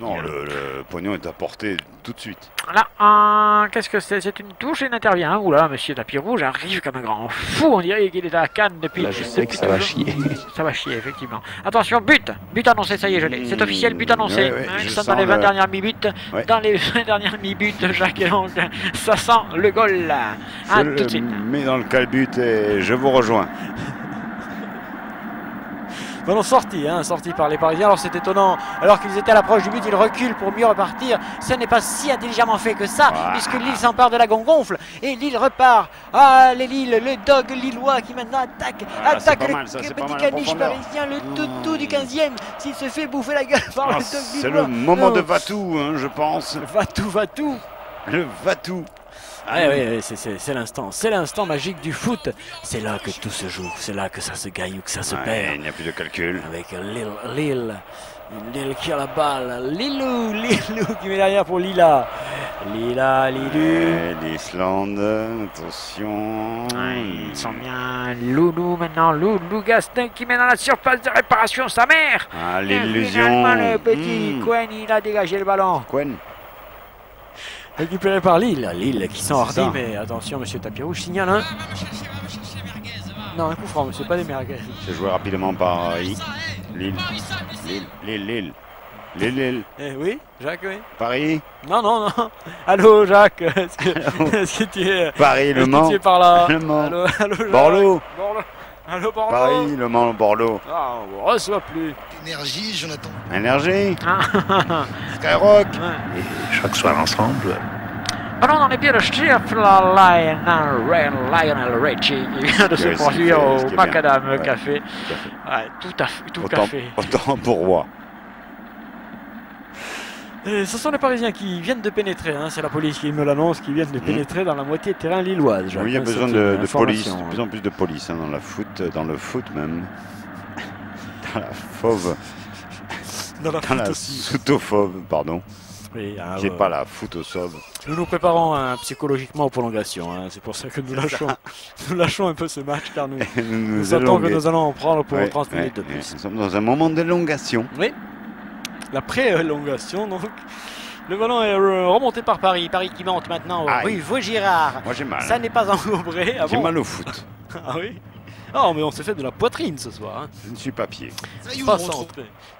Non, le pognon est à portée tout de suite. Là, qu'est-ce que c'est? C'est une touche et il intervient. Oula, monsieur tapis rouge arrive comme un grand fou. On dirait qu'il est à Cannes depuis. Là, je sais que ça va chier. Ça va chier, effectivement. Attention, but annoncé, ça y est, je l'ai. C'est officiel, but annoncé. Ils sont dans les 20 dernières mi-buts. Dans les 20 dernières mi-buts, Jacques, et donc ça sent le goal là. Tout de suite. Mais dans le calbut et je vous rejoins. Ballon sorti par les Parisiens. Alors c'est étonnant, alors qu'ils étaient à l'approche du but, ils reculent pour mieux repartir. Ce n'est pas si intelligemment fait que ça, puisque Lille s'empare de la gongonfle et Lille repart Ah, les Lille, le dog lillois qui maintenant attaque. Voilà, attaque le mal, ça, petit mal caniche parisien, le toutou du 15e. S'il se fait bouffer la gueule par le dog lillois. C'est le moment de Vatou, hein, je pense. Vatou. Le Vatou. Oui, c'est l'instant magique du foot. C'est là que tout se joue, c'est là que ça se gagne ou que ça se perd. Il n'y a plus de calcul. Avec Lille qui a la balle. Lilou qui met derrière pour Lila. Lilou. L'Islande, attention. Ils sont bien. Loulou maintenant. Loulou Gastin qui met dans la surface de réparation sa mère. Ah, l'illusion. Le petit Cohen, il a dégagé le ballon. Cohen. Récupéré par Lille. Lille qui s'enhardit, mais attention, monsieur Tapis Rouge signale un. Non, un coup franc, monsieur, pas des merguez. C'est joué rapidement par Lille. Oui, Jacques, oui. Paris. Non. Allô, Jacques. Est-ce que tu es. Paris, Le Mans. Tu es par là. Le Mans. Allô, Bordeaux. Allô, Bordeaux. Paris, Le Mans, Bordeaux. Ah, on ne reçoit plus. Énergie, Jonathan. Énergie. Skyrock. Chaque soir ensemble. Allons dans les pieds de chef Lionel Richie qui vient de se produire au Macadam Café. Tout café. Autant pour moi. Et ce sont les Parisiens qui viennent de pénétrer, hein, c'est la police qui me l'annonce, qui viennent de pénétrer dans la moitié de terrain lilloise. Oui, il y a besoin de police, de plus en plus de police hein, dans le foot même. Dans la fauve. Dans la soutophobe, pardon. Oui, qui n'est pas la foutosauve. Nous préparons psychologiquement aux prolongations, hein. C'est pour ça que nous lâchons un peu ce match car nous sentons que nous allons en prendre pour 30 minutes de plus. Nous sommes dans un moment d'élongation. Oui, la pré-élongation donc. Le ballon est remonté par Paris. Paris qui monte maintenant rue Vaugirard. Moi j'ai mal. Ça n'est pas engombré. J'ai mal au foot. Ah oui. Ah mais on s'est fait de la poitrine ce soir. Hein. Je ne suis pas pied.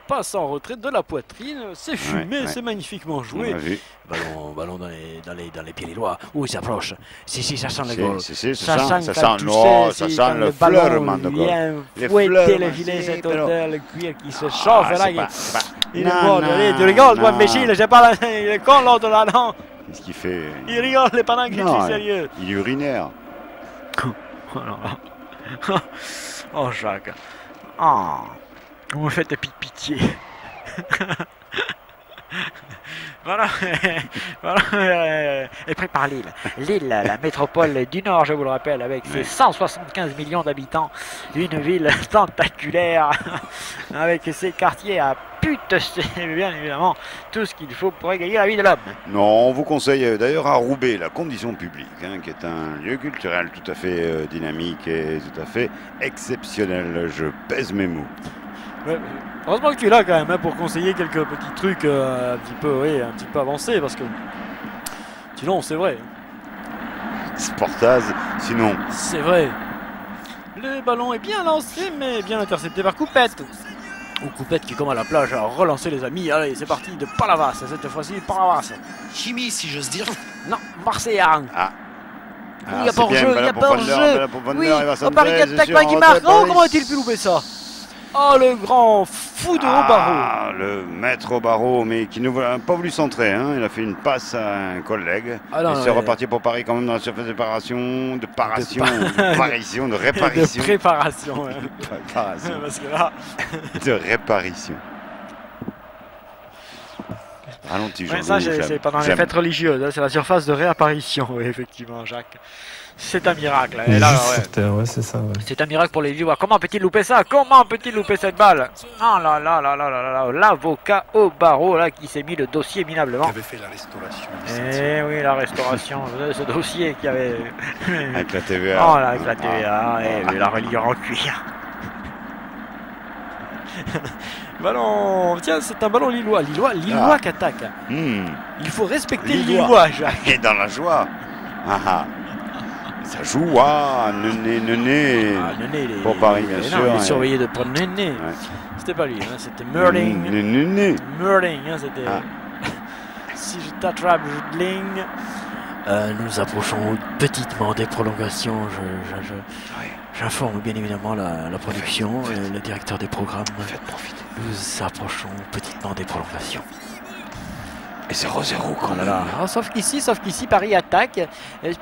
Pas sans retrait de la poitrine. C'est fumé, c'est magnifiquement joué. Ballon dans les pieds lillois. Où il s'approche. Si, ça sent le goal. Ça sent le fleurement de goal. Il fouetter le filet, cet hôtel, le cuir qui se chauffe là. Il est mort. Tu rigoles, toi, imbécile. J'ai pas il est con l'autre là, non. Qu'est-ce qu'il fait? Il rigole pendant qu'il est sérieux. Il est urinaire. Oh Jacques. Oh. Vous me faites pitié. Voilà. Et prépare Lille. Lille, la métropole du Nord, je vous le rappelle, avec ses 175 millions d'habitants. Une ville tentaculaire, avec ses quartiers à pute, c'est bien évidemment tout ce qu'il faut pour égayer la vie de l'homme. Non, on vous conseille d'ailleurs à Roubaix, la Condition publique, hein, qui est un lieu culturel tout à fait dynamique et tout à fait exceptionnel. Je pèse mes mots. Ouais, heureusement que tu es là quand même hein, pour conseiller quelques petits trucs un petit peu avancés parce que sinon c'est vrai. Sportaz, sinon. C'est vrai. Le ballon est bien lancé mais bien intercepté par Coupette. Ou Coupette qui comme à la plage a relancé les amis. Allez c'est parti de Palavas, cette fois-ci Palavas. Chimie si j'ose dire. Non, Marseillan. Il y a pas hors-jeu, Oui, Paris qui attaque, Paris qui marque. Oh comment a-t-il pu louper ça? Oh le grand fou de Barreau. Le maître au barreau, mais qui n'a pas voulu centrer. Hein. Il a fait une passe à un collègue. C'est reparti pour Paris quand même dans la surface de réparation. De préparation. Parce que là... de réparation. Ralenti, ça c'est pendant les fêtes religieuses. Hein. C'est la surface de réapparition, oui, effectivement, Jacques. C'est un miracle. Et là, c'est ça. Ouais. C'est un miracle pour les Lillois. Comment peut-il louper ça? Comment peut-il louper cette balle? Oh là là là là là là. L'avocat au barreau là qui s'est mis le dossier minablement. Qui avait fait la restauration. Eh oui, la restauration. Ce dossier qui avait. Avec la TVA. Oh là, avec la TVA. Et la reliure en cuir. Ballon. Tiens, c'est un ballon lillois. Lillois qui attaque. Il faut respecter le Lillois, Jacques. Et dans la joie. Ça joue, Nené. Pour Paris, bien sûr. Il est surveillé de prendre Nené. C'était pas lui, hein, c'était Merling. Merling, hein, c'était. Si je t'attrape, je ligne. Nous approchons petitement des prolongations. J'informe bien évidemment la production et le directeur des programmes. Nous approchons petitement des prolongations. Et 0-0 quand même. Ah, sauf qu'ici, Paris attaque,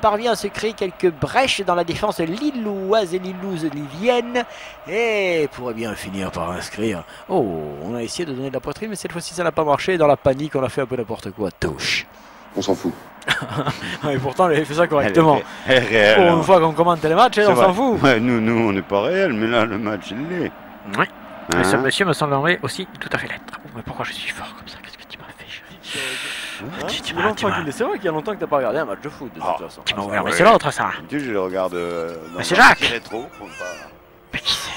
parvient à se créer quelques brèches dans la défense lilloise et lillouse-lilienne et pourrait bien finir par inscrire. Oh, on a essayé de donner de la poitrine, mais cette fois-ci ça n'a pas marché. Dans la panique, on a fait un peu n'importe quoi. Touche. On s'en fout. Et pourtant, elle avait fait ça correctement. Elle est réelle. Pour une fois qu'on commente les matchs, on s'en fout. Ouais, nous, on n'est pas réel, mais là, le match, il l'est. Oui. Mais ce monsieur me semblerait aussi tout à fait l'être. Oh, mais pourquoi je suis fort comme ça? Qu'est-ce que tu m'as fait, chérie? C'est vrai qu'il y a longtemps que t'as pas regardé un match de foot de toute façon. Mais c'est l'autre ça. Je le regarde dans c'est Jacques. rétro. Mais qui c'est?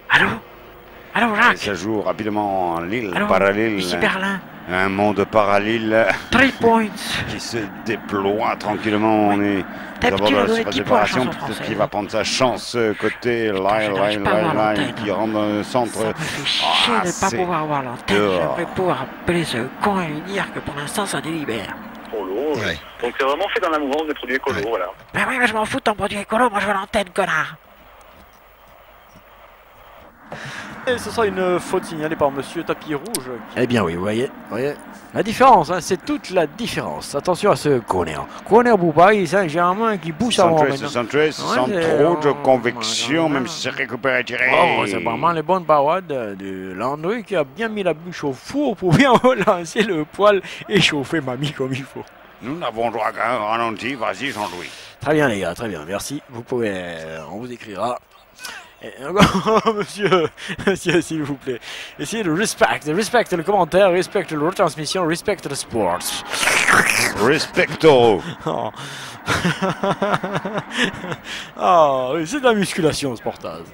Allô Jacques. Ça joue rapidement en Lille, allô, parallèle. Ici Berlin. Un monde parallèle 3 points qui se déploie tranquillement. On est d'abord dans la surface de préparation, peut-être qu'il va prendre sa chance côté Lyle qui rentre dans le centre. Ça me fait chier de ne pas pouvoir voir l'antenne. J'aimerais pouvoir appeler ce con et lui dire que pour l'instant ça délibère. Ouais. Donc c'est vraiment fait dans la mouvance des produits écolos, voilà. Ben oui, mais je m'en fous de ton produit écolo, moi je veux l'antenne, connard. Et ce sera une faute signalée par Monsieur Tapis Rouge. Eh bien oui, vous voyez. La différence, hein, c'est toute la différence. Attention à ce corner. Corner pour Paris Saint-Germain qui pousse avant maintenant. Centré, sans trop de conviction, même si c'est récupéré tiré. Oh, c'est vraiment les bonnes paroles de Landry qui a bien mis la bûche au four pour bien relancer le poil et chauffer mamie comme il faut. Nous n'avons droit qu'à un ralenti. Vas-y, Jean-Louis. Très bien, les gars, très bien. Merci. Vous pouvez... on vous écrira. Et encore, monsieur, s'il vous plaît, essayez de respecter le commentaire, respecte la retransmission, respecte le sport. Respecto. Oh, oh oui, c'est de la musculation, ce portage.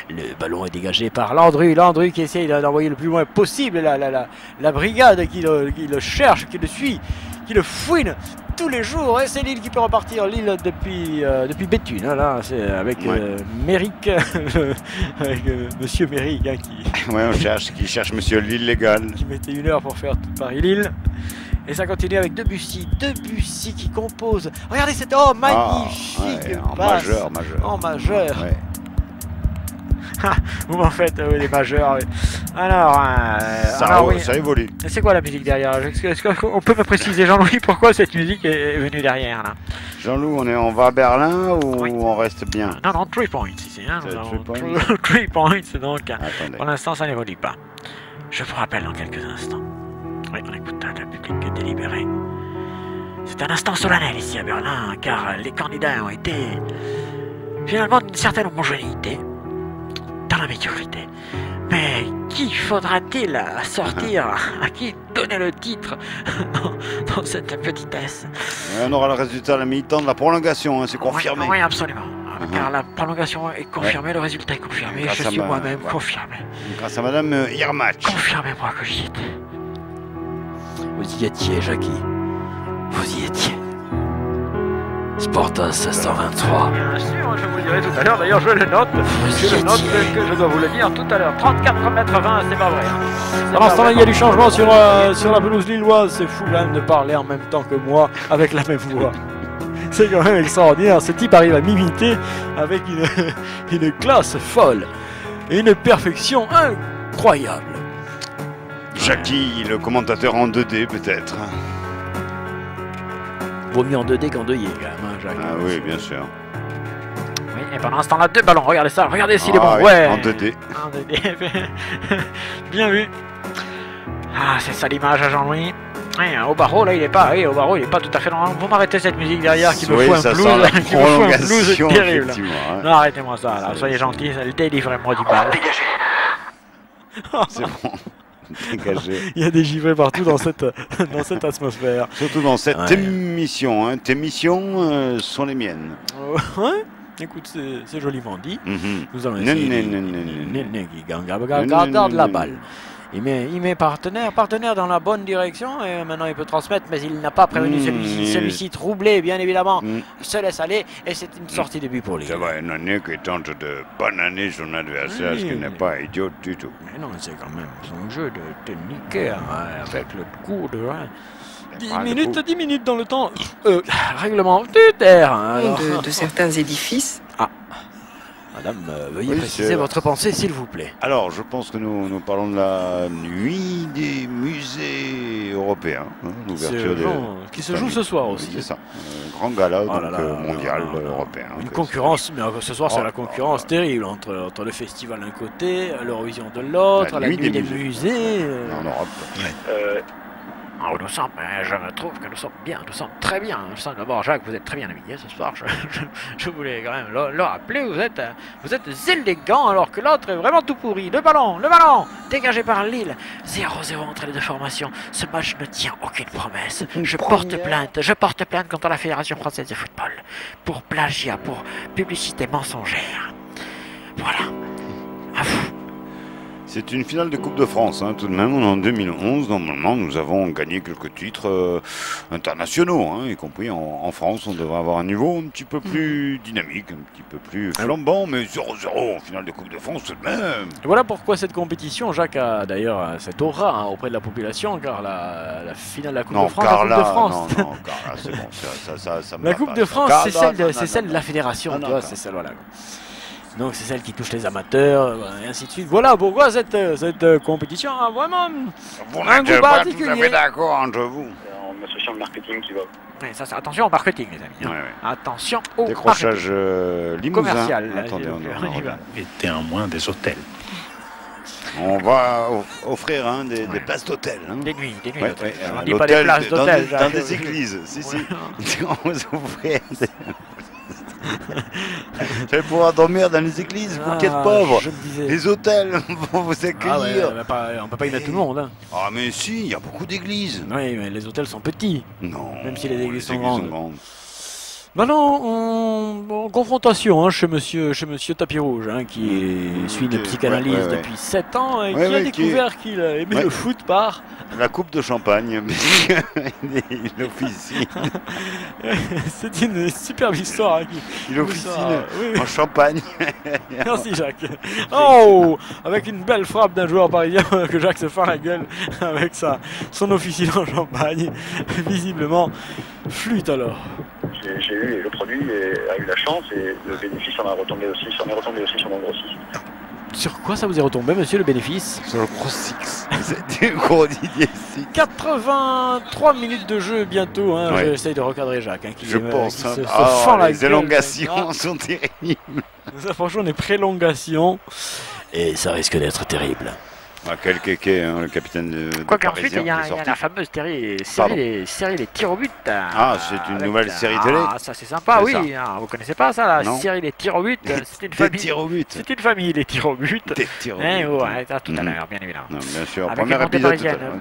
Le ballon est dégagé par Landry qui essaye d'envoyer le plus loin possible la brigade qui le cherche, qui le suit, qui le fouine tous les jours. Et c'est Lille qui peut repartir. Lille depuis Béthune. Hein, là, c'est avec Méric, avec Monsieur Méric qui cherche Monsieur Lille légal. Qui mettait 1 heure pour faire tout Paris-Lille. Et ça continue avec Debussy qui compose. Regardez cette magnifique passe. En majeur. Ouais. Vous m'en faites les majeurs. Alors, ça évolue. C'est quoi la musique derrière? Est-ce qu'on peut me préciser, Jean-Louis, pourquoi cette musique est venue derrière là? Jean-Louis, on va à Berlin ou on reste bien? Non, 3 points ici. Hein, 3 points, donc pour l'instant ça n'évolue pas. Je vous rappelle dans quelques instants. Oui, on écoute le public délibéré. C'est un instant solennel ici à Berlin, car les candidats ont été finalement d'une certaine homogénéité. Dans la médiocrité. Mais qui faudra-t-il sortir? À qui donner le titre dans cette petitesse? On aura le résultat à la mi-temps de la prolongation, hein, c'est confirmé. Oui, absolument. Car la prolongation est confirmée, le résultat est confirmé, je suis moi-même confirmé. Grâce à Madame Irmatch. Confirmez-moi que j'y étais. Vous y étiez, Jackie. Vous y étiez. Sportas 123. Bien sûr, je vous le dirai tout à l'heure, d'ailleurs je le note. Que je dois vous le dire tout à l'heure. 34,20 m, c'est pas vrai. Pendant ce temps-là, il y a du changement sur la pelouse lilloise. C'est fou quand même de parler en même temps que moi, avec la même voix. C'est quand même extraordinaire. Ce type arrive à m'imiter avec une classe folle et une perfection incroyable. Jackie, le commentateur en 2D peut-être. Vaut mieux en 2D qu'en 2D quand même, hein, Jacques. Ah oui, bien sûr. Oui, et pendant ce temps-là, 2 ballons, regardez ça, regardez s'il est bon, ouais. En 2D. En 2D, bien vu. Ah, c'est ça l'image à Jean-Louis. Oui, au barreau, là, il est pas tout à fait normal. Vous m'arrêtez cette musique derrière qui me fout un blues terrible. Non, arrêtez-moi ça, là, soyez gentils, délivrez-moi du mal. C'est bon. Dégagé. Il y a des givrés partout dans cette atmosphère. Surtout dans cette émission. Hein. Tes missions sont les miennes. Ouais. Écoute, c'est joliment dit. Nous allons essayer. Garde la balle. Il met partenaire dans la bonne direction et maintenant il peut transmettre, mais il n'a pas prévenu celui-ci troublé, bien évidemment, se laisse aller et c'est une sortie de but pour lui. Ça va, un année qui tente de bananer son adversaire, ce qui n'est pas idiot du tout. Mais non, c'est quand même son jeu de te niquer avec le coup de... 10 minutes dans le temps. Règlement de terre. De certains édifices. Madame, veuillez préciser votre pensée, s'il vous plaît. Alors, je pense que nous parlons de la nuit des musées européens. L'ouverture qui se joue ce soir aussi. C'est ça. Grand gala mondial européen. Une concurrence, mais ce soir, c'est la concurrence terrible entre le festival d'un côté, l'Eurovision de l'autre, la nuit des musées. En Europe. Nous sommes, je trouve que nous sommes bien, nous sommes très bien. D'abord, Jacques, vous êtes très bien habillé ce soir. Je voulais quand même le rappeler, vous êtes élégant alors que l'autre est vraiment tout pourri. Le ballon, dégagé par Lille. 0-0 entre les deux formations. Ce match ne tient aucune promesse. Je porte plainte contre la Fédération française de football pour plagiat, pour publicité mensongère. Voilà. À vous. C'est une finale de Coupe de France, hein, tout de même. On est en 2011. Normalement, nous avons gagné quelques titres internationaux, hein, y compris en France. On devrait avoir un niveau un petit peu plus dynamique, un petit peu plus flambant, mais 0-0 en finale de Coupe de France tout de même. Et voilà pourquoi cette compétition, Jacques, a d'ailleurs cette aura auprès de la population, car la finale de la Coupe de France, Carla, la Coupe de France. Non, Carla, c'est bon, ça la Coupe de France, c'est celle de la fédération, c'est celle, voilà. Donc c'est celle qui touche les amateurs, et ainsi de suite. Voilà pourquoi cette compétition a vraiment un goût particulier. Vous n'êtes pas tout à fait d'accord entre vous. En associant le marketing qui va. Oui, ça, attention au marketing, les amis. Hein. Ouais. Attention au décrochage Limousin. Commercial. Attendez, on y va. Et néanmoins des hôtels. On va offrir des places d'hôtel. Hein. Des nuits. Ouais, on ne dit pas des places d'hôtel. Dans des églises, si. On va ouvrir vous allez pouvoir dormir dans les églises, vous qui êtes pauvres. Les hôtels vont vous accueillir. On peut pas y mettre tout le monde. Hein. Ah mais si, il y a beaucoup d'églises. Oui, mais les hôtels sont petits. Non. Même si les églises sont grandes. Maintenant, en confrontation chez monsieur Tapis Rouge, qui suit une psychanalyse depuis 7 ans et qui a découvert qu'il aimait le foot par la coupe de champagne. Il officie. C'est une superbe histoire. Il officie en Champagne. Merci Jacques. Oh, avec une belle frappe d'un joueur parisien que Jacques se fait la gueule avec son officine en Champagne. Visiblement, flûte alors. J'ai eu le produit a eu la chance et le bénéfice en est retombé aussi sur mon grossiste. Sur quoi ça vous est retombé, monsieur, le bénéfice? Sur le gros six. C'était le gros Didier Six. 83 minutes de jeu bientôt. J'essaye de recadrer Jacques. Je pense. Se fend la gueule. Les élongations sont terribles. Ça, franchement, des prélongations. Et ça risque d'être terrible. Quel kéké, le capitaine de Quoi qu'ensuite, il y a la fameuse série Les tirs au but. C'est une nouvelle série télé. Ça c'est sympa, oui. Vous connaissez pas ça, la série Les tirs au but? C'est une famille. C'est une famille, les tirs au but. Des tirs au but. Tout à l'heure, bien évidemment. Non, bien sûr, premier épisode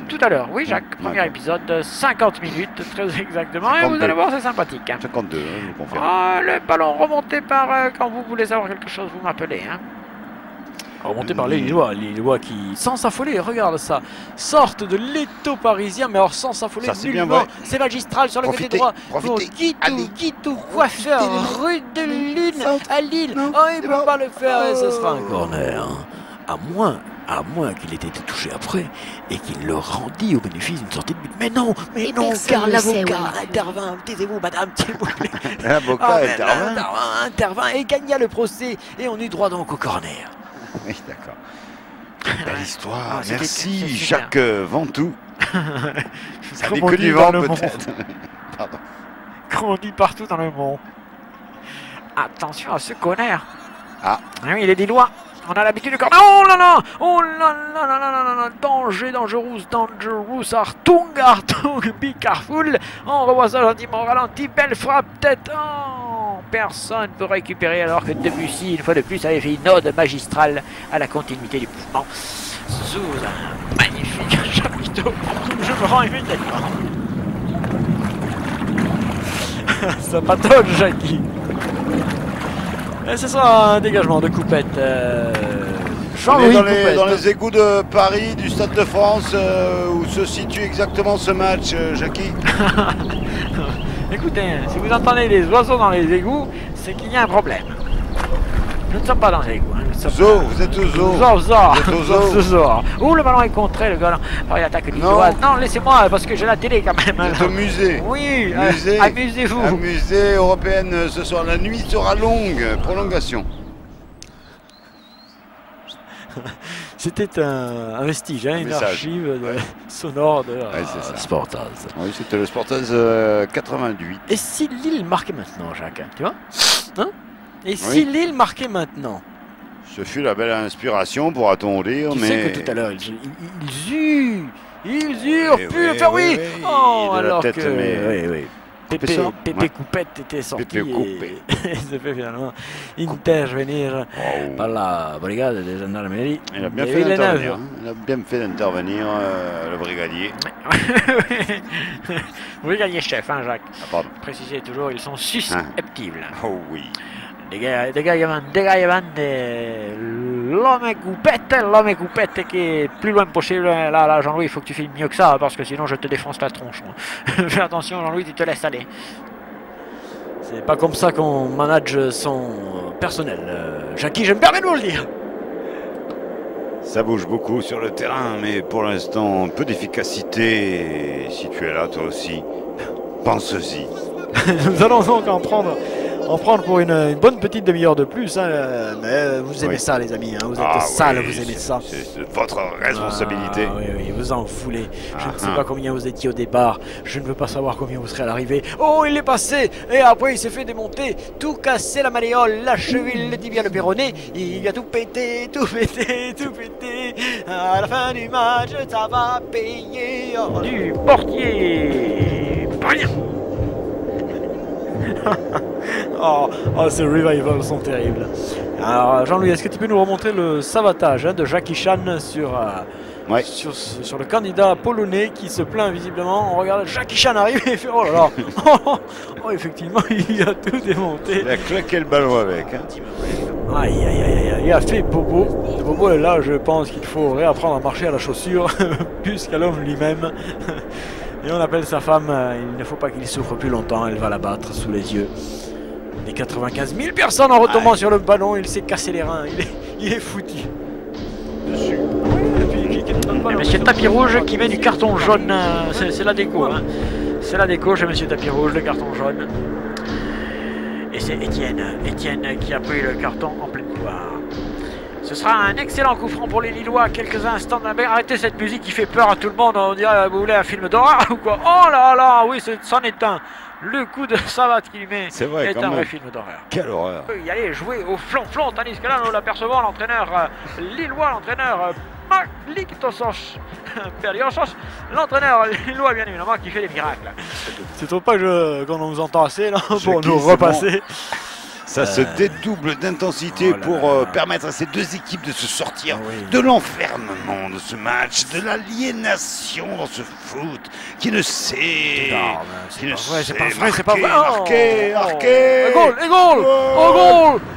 tout à l'heure. Oui, Jacques, premier épisode, 50 minutes, très exactement. 52. Et vous allez voir, c'est sympathique. 52, je vous confirme. Le ballon remonté par... quand vous voulez savoir quelque chose, vous m'appelez, remonté par les Lillois qui, sans s'affoler, regarde ça, sortent de l'étau parisien, mais alors sans s'affoler nullement. C'est magistral sur le côté droit pour Guitou, coiffeur, rue de Lune à Lille. Il ne peut pas le faire et ce sera un corner. À moins qu'il ait été touché après et qu'il le rendit au bénéfice d'une sortie de but. Mais non, car l'avocat intervint. Taisez-vous, madame, s'il vous plaît. L'avocat intervint et gagna le procès et on eut droit donc au corner. Oui, d'accord. Belle histoire. Merci, Jacques Ventoux. Ça dit que du vent, peut-être. Pardon. Grandit partout dans le monde. Attention à ce connard. Oui, il est Lillois. On a l'habitude du corner. Oh là là, danger, dangerous, Artung, be careful. On revoit ça gentiment au ralenti, belle frappe, tête. Personne peut récupérer alors que Debussy, une fois de plus, avait fait une ode magistrale à la continuité du mouvement. Sous un magnifique chapiteau, je me rends immédiatement. Ça patronne, Jackie. Et ce sera un dégagement de coupette. On est dans les égouts de Paris, du Stade de France, où se situe exactement ce match, Jackie. Écoutez, si vous entendez les oiseaux dans les égouts, c'est qu'il y a un problème. Nous ne sommes pas dans les égouts. Vous êtes au zoo. Ouh, le ballon est contré, le ballon. Alors, il attaque Lillois. Non, laissez-moi, parce que j'ai la télé quand même. Vous êtes au musée. Oui, amusez-vous. Un musée européenne ce soir. La nuit sera longue. Prolongation. C'était un vestige, hein, une archive sonore de Sportaz. Oui, c'était le Sportaz 88. Et si Lille marquait maintenant, Jacques, tu vois, hein? Et si Lille marquait maintenant? Ce fut la belle inspiration, pourra-t-on dire, mais... Tu sais que tout à l'heure, ils eurent pu le faire, oui. Oh, alors tête, que... Oui. Pépé Coupette était sorti et se fait finalement intervenir par la brigade des gendarmeries. Il a bien fait d'intervenir. Il a bien fait d'intervenir, le brigadier. Brigadier chef, hein, Jacques. Ah, pardon. Précisez toujours, ils sont susceptibles. Oh oui. Dégagement de l'homme coupette qui est plus loin possible. Là, Jean-Louis, il faut que tu filmes mieux que ça parce que sinon je te défonce la tronche. Fais attention, Jean-Louis, tu te laisses aller. C'est pas comme ça qu'on manage son personnel. Jackie, je me permets de vous le dire. Ça bouge beaucoup sur le terrain, mais pour l'instant, peu d'efficacité. Si tu es là, toi aussi, pense-y. Nous allons donc en prendre pour une bonne petite demi-heure de plus, hein, mais vous aimez ça, les amis, hein, vous êtes sales, vous aimez ça. C'est votre responsabilité. Oui, vous en voulez. Je ne sais pas combien vous étiez au départ, je ne veux pas savoir combien vous serez à l'arrivée. Oh, il est passé, et après il s'est fait démonter, tout cassé la malléole, la cheville, le tibia, le péroné, il a tout pété. À la fin du match, ça va payer. Du portier. Rien. Oh, ces revivals sont terribles. Alors, Jean-Louis, est-ce que tu peux nous remontrer le savatage de Jackie Chan sur le candidat polonais qui se plaint visiblement? On regarde Jackie Chan arriver et fait oh là là. Oh, effectivement, il a tout démonté. Il a claqué le ballon avec. Hein. Aïe, il a fait bobo. Le bobo est là, je pense qu'il faut réapprendre à marcher à la chaussure plus qu'à l'homme lui-même. Et on appelle sa femme, il ne faut pas qu'il souffre plus longtemps, elle va la battre sous les yeux. Les 95 000 personnes en retombant sur le ballon, il s'est cassé les reins, il est foutu. Dessus. Et monsieur Tapis Rouge qui met du carton jaune, c'est la déco. Hein. C'est la déco chez monsieur Tapis Rouge, le carton jaune. Et c'est Étienne qui a pris le carton en pleine poire. Ce sera un excellent coup franc pour les Lillois. Quelques instants. Arrêtez cette musique qui fait peur à tout le monde. On dirait, vous voulez un film d'horreur ou quoi? Oh là là, oui, c'en est un. Le coup de savate qu'il met est un vrai film d'horreur. Quelle horreur. Il allait jouer au flonflon, tandis que là, nous l'apercevons, l'entraîneur lillois, l'entraîneur Maliktosos Perliosos, l'entraîneur lillois, bien évidemment, qui fait des miracles. C'est trop pas qu'on nous entend assez là pour nous repasser. Ça se dédouble d'intensité pour permettre à ces deux équipes de se sortir de l'enfermement de ce match, de l'aliénation dans ce foot qui ne sait. C'est pas vrai, c'est pas vrai. Marqué.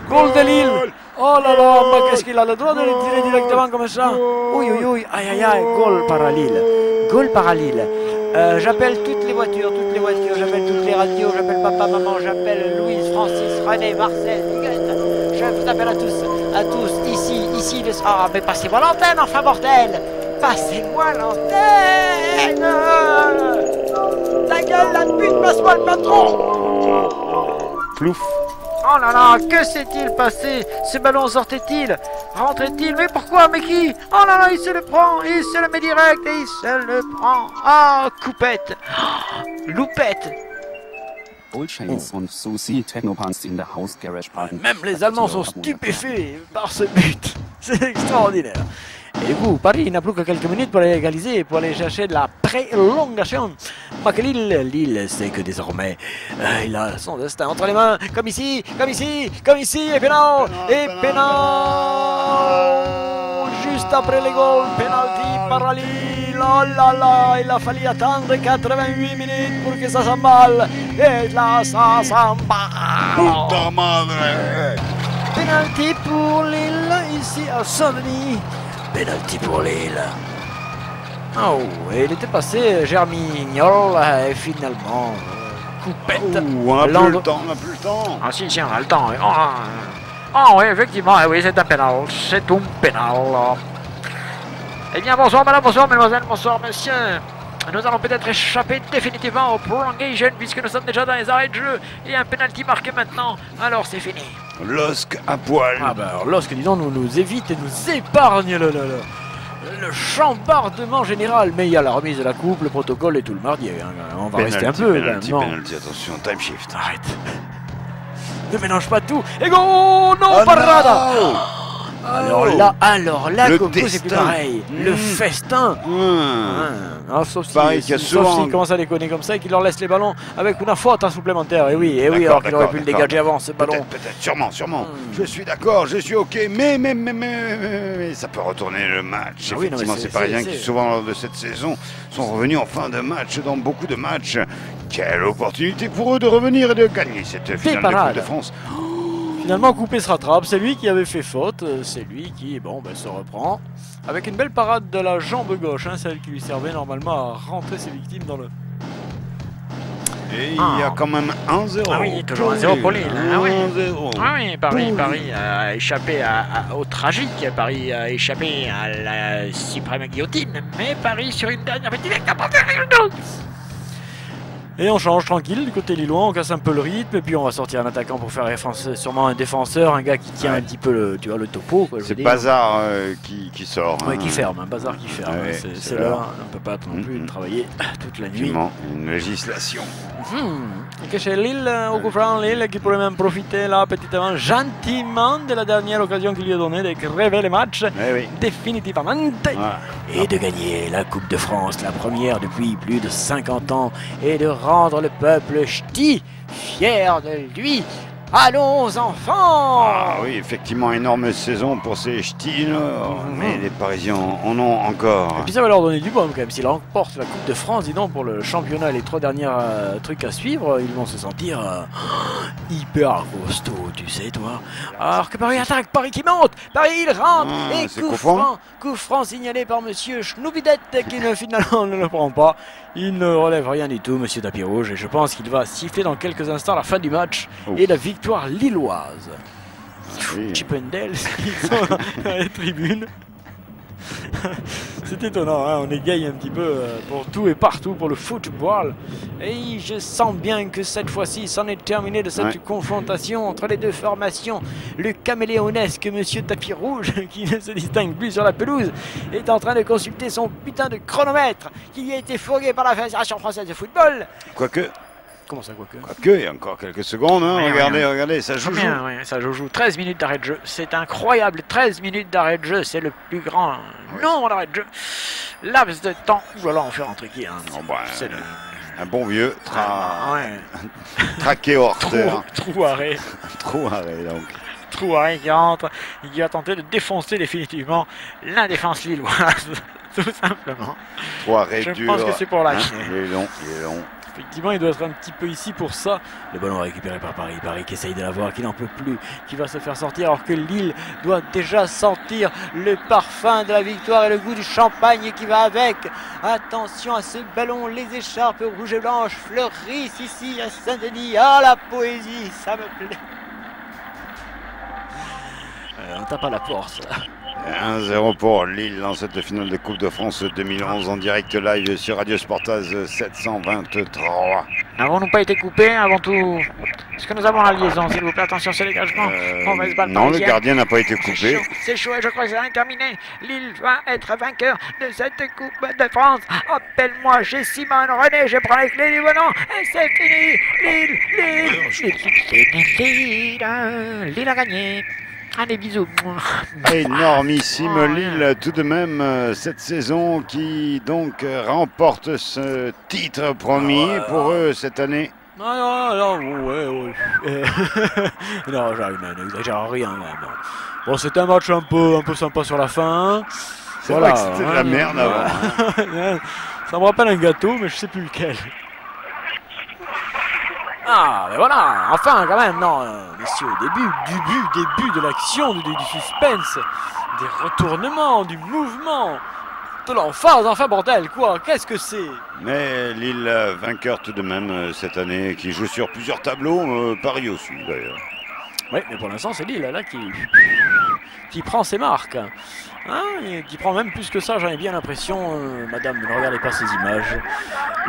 Goal de Lille. Oh là là, mais qu'est-ce qu'il a le droit de le tirer directement comme ça? Oui, aïe, goal par Lille. Goal par Lille. J'appelle toutes les voitures, j'appelle toutes les radios, j'appelle papa, maman, j'appelle Louise, Francis, René, Marcel, Miguel. Je vous appelle à tous, ici, ah, mais passez-moi l'antenne, enfin, bordel! Passez-moi l'antenne! Ta gueule, la pute, passe-moi le patron! Plouf! Oh là là, que s'est-il passé? Ce ballon sortait-il? Rentrait-il? Mais pourquoi? Mais qui? Oh là là, il se le prend, il se le met direct et il se le prend. Ah, coupette! Loupette! Même les Allemands sont stupéfaits par ce but. C'est extraordinaire. Et du coup, Paris n'a plus que quelques minutes pour égaliser, pour aller chercher de la prolongation. Lille sait que désormais, il a son destin entre les mains, comme ici, et pénal, juste après les goals, penalty par Lille. Oh là là, il a fallu attendre 88 minutes pour que ça s'emballe, et là, ça s'emballe. Puta madre! Penalty pour Lille, ici à Saint-Denis. Penalty pour Lille. Oh, et il était passé Germignol et finalement coupette. On n'a plus le temps, Ah si, on a le temps. Oh, oui, effectivement, oui, c'est un pénal. C'est un pénal. Eh bien, bonsoir madame, bonsoir mesdemoiselles, bonsoir messieurs. Nous allons peut-être échapper définitivement au prolongation puisque nous sommes déjà dans les arrêts de jeu. Et un penalty marqué maintenant, alors c'est fini. LOSC à poil. Ah bah alors LOSC, dis donc, nous évite et nous épargne le chambardement général. Mais il y a la remise de la coupe, le protocole et tout le mardi. On va rester un peu. Penalty, attention, time shift. Arrête. Ne mélange pas tout. Et go, non, parada. Alors là, Coco, c'est plus pareil. Le festin. Sauf s'il commence à déconner comme ça et qu'il leur laisse les ballons avec une faute supplémentaire. Et oui, alors qu'il aurait pu le dégager avant ce ballon. Peut-être, sûrement. Je suis d'accord, je suis ok, mais ça peut retourner le match. Effectivement, ces Parisiens qui, souvent lors de cette saison, sont revenus en fin de match, dans beaucoup de matchs. Quelle opportunité pour eux de revenir et de gagner cette finale de Coupe de France. Finalement, Coupé se rattrape, c'est lui qui avait fait faute, c'est lui qui se reprend avec une belle parade de la jambe gauche, celle qui lui servait normalement à rentrer ses victimes dans le... Et il y a quand même 1-0. Ah oui, toujours 1-0 pour Lille. 1-0. Ah oui, Paris a échappé au tragique, Paris a échappé à la suprême guillotine, mais Paris sur une dernière petite n'a pas fait rien d'autre. Et on change tranquille du côté lillois, on casse un peu le rythme et puis on va sortir un attaquant pour faire sûrement un défenseur, un gars qui tient un petit peu le topo. C'est Bazar qui sort. Oui, qui ferme, Bazar qui ferme. C'est là, on ne peut pas non plus travailler toute la nuit. Une législation. Et que chez Lille, au coup franc, Lille qui pourrait même profiter là petitement, gentiment de la dernière occasion qu'il lui a donnée de crever les matchs définitivement et de gagner la Coupe de France, la première depuis plus de 50 ans et de rendre le peuple ch'ti fier de lui. Allons enfants! Ah oui, effectivement, énorme saison pour ces ch'tis, mais les Parisiens en ont encore. Et puis ça va leur donner du bon quand même. S'ils remportent la Coupe de France, dis donc, pour le championnat, les 3 derniers trucs à suivre, ils vont se sentir hyper costauds, tu sais, toi. Alors que Paris attaque, Paris qui monte, Paris il rentre, et coup franc signalé par monsieur Schnoubidette qui finalement ne le prend pas. Il ne relève rien du tout, monsieur Tapis Rouge, et je pense qu'il va siffler dans quelques instants la fin du match et la victoire lilloise. Chippendales qui sont dans les tribunes. C'est étonnant, on égaye un petit peu pour tout et partout pour le football. Et je sens bien que cette fois-ci, c'en est terminé de cette confrontation entre les deux formations. Le caméléonesque monsieur Tapis Rouge, qui ne se distingue plus sur la pelouse, est en train de consulter son putain de chronomètre qui lui a été fourgué par la Fédération française de football. Quoique... Comment ça, quoique ? Il y a encore quelques secondes, regardez, ça joue. Ça joue 13 minutes d'arrêt de jeu. C'est incroyable, 13 minutes d'arrêt de jeu, c'est le plus grand nombre d'arrêt de jeu. Laps de temps, oulala, on fait rentrer qui c'est un bon vieux traqué hors terre. Trou arrêt, donc. Trou arrêt qui rentre, qui va tenter de défoncer définitivement la défense lilloise, tout simplement. Trou arrêt Je pense que c'est pour la il est long. Effectivement, il doit être un petit peu ici pour ça. Le ballon récupéré par Paris. Paris qui essaye de l'avoir, qui n'en peut plus, qui va se faire sortir alors que Lille doit déjà sentir le parfum de la victoire et le goût du champagne qui va avec. Attention à ce ballon, les écharpes rouges et blanches fleurissent ici à Saint-Denis. Ah, la poésie, ça me plaît. On tape à la porte. 1-0 pour Lille dans cette finale de Coupe de France 2011 en direct live sur Radio Sportaz 723. N'avons-nous pas été coupés avant tout? Est-ce que nous avons la liaison, s'il vous plaît? Attention, c'est dégagement. Non, le gardien n'a pas été coupé. C'est chaud et je crois que c'est terminé. Lille va être vainqueur de cette Coupe de France. Appelle-moi, j'ai Simone René, je prends les clés du volant et c'est fini. Lille a gagné. Allez, bisous. Énormissime Lille tout de même cette saison qui donc remporte ce titre promis pour eux cette année. Non, n'exagère rien. Bon, c'était un match un peu sympa sur la fin. C'est vrai que c'était de la merde avant. Ça me rappelle un gâteau, mais je sais plus lequel. Ah, mais voilà, enfin, quand même, non, messieurs, début de l'action, du suspense, des retournements, du mouvement, de l'emphase, enfin, bordel, quoi, qu'est-ce que c'est? Mais Lille, vainqueur tout de même cette année, qui joue sur plusieurs tableaux, Paris aussi, d'ailleurs. Oui, mais pour l'instant, c'est Lille, là, qui prend ses marques, et qui prend même plus que ça, j'en ai bien l'impression, madame, ne regardez pas ces images,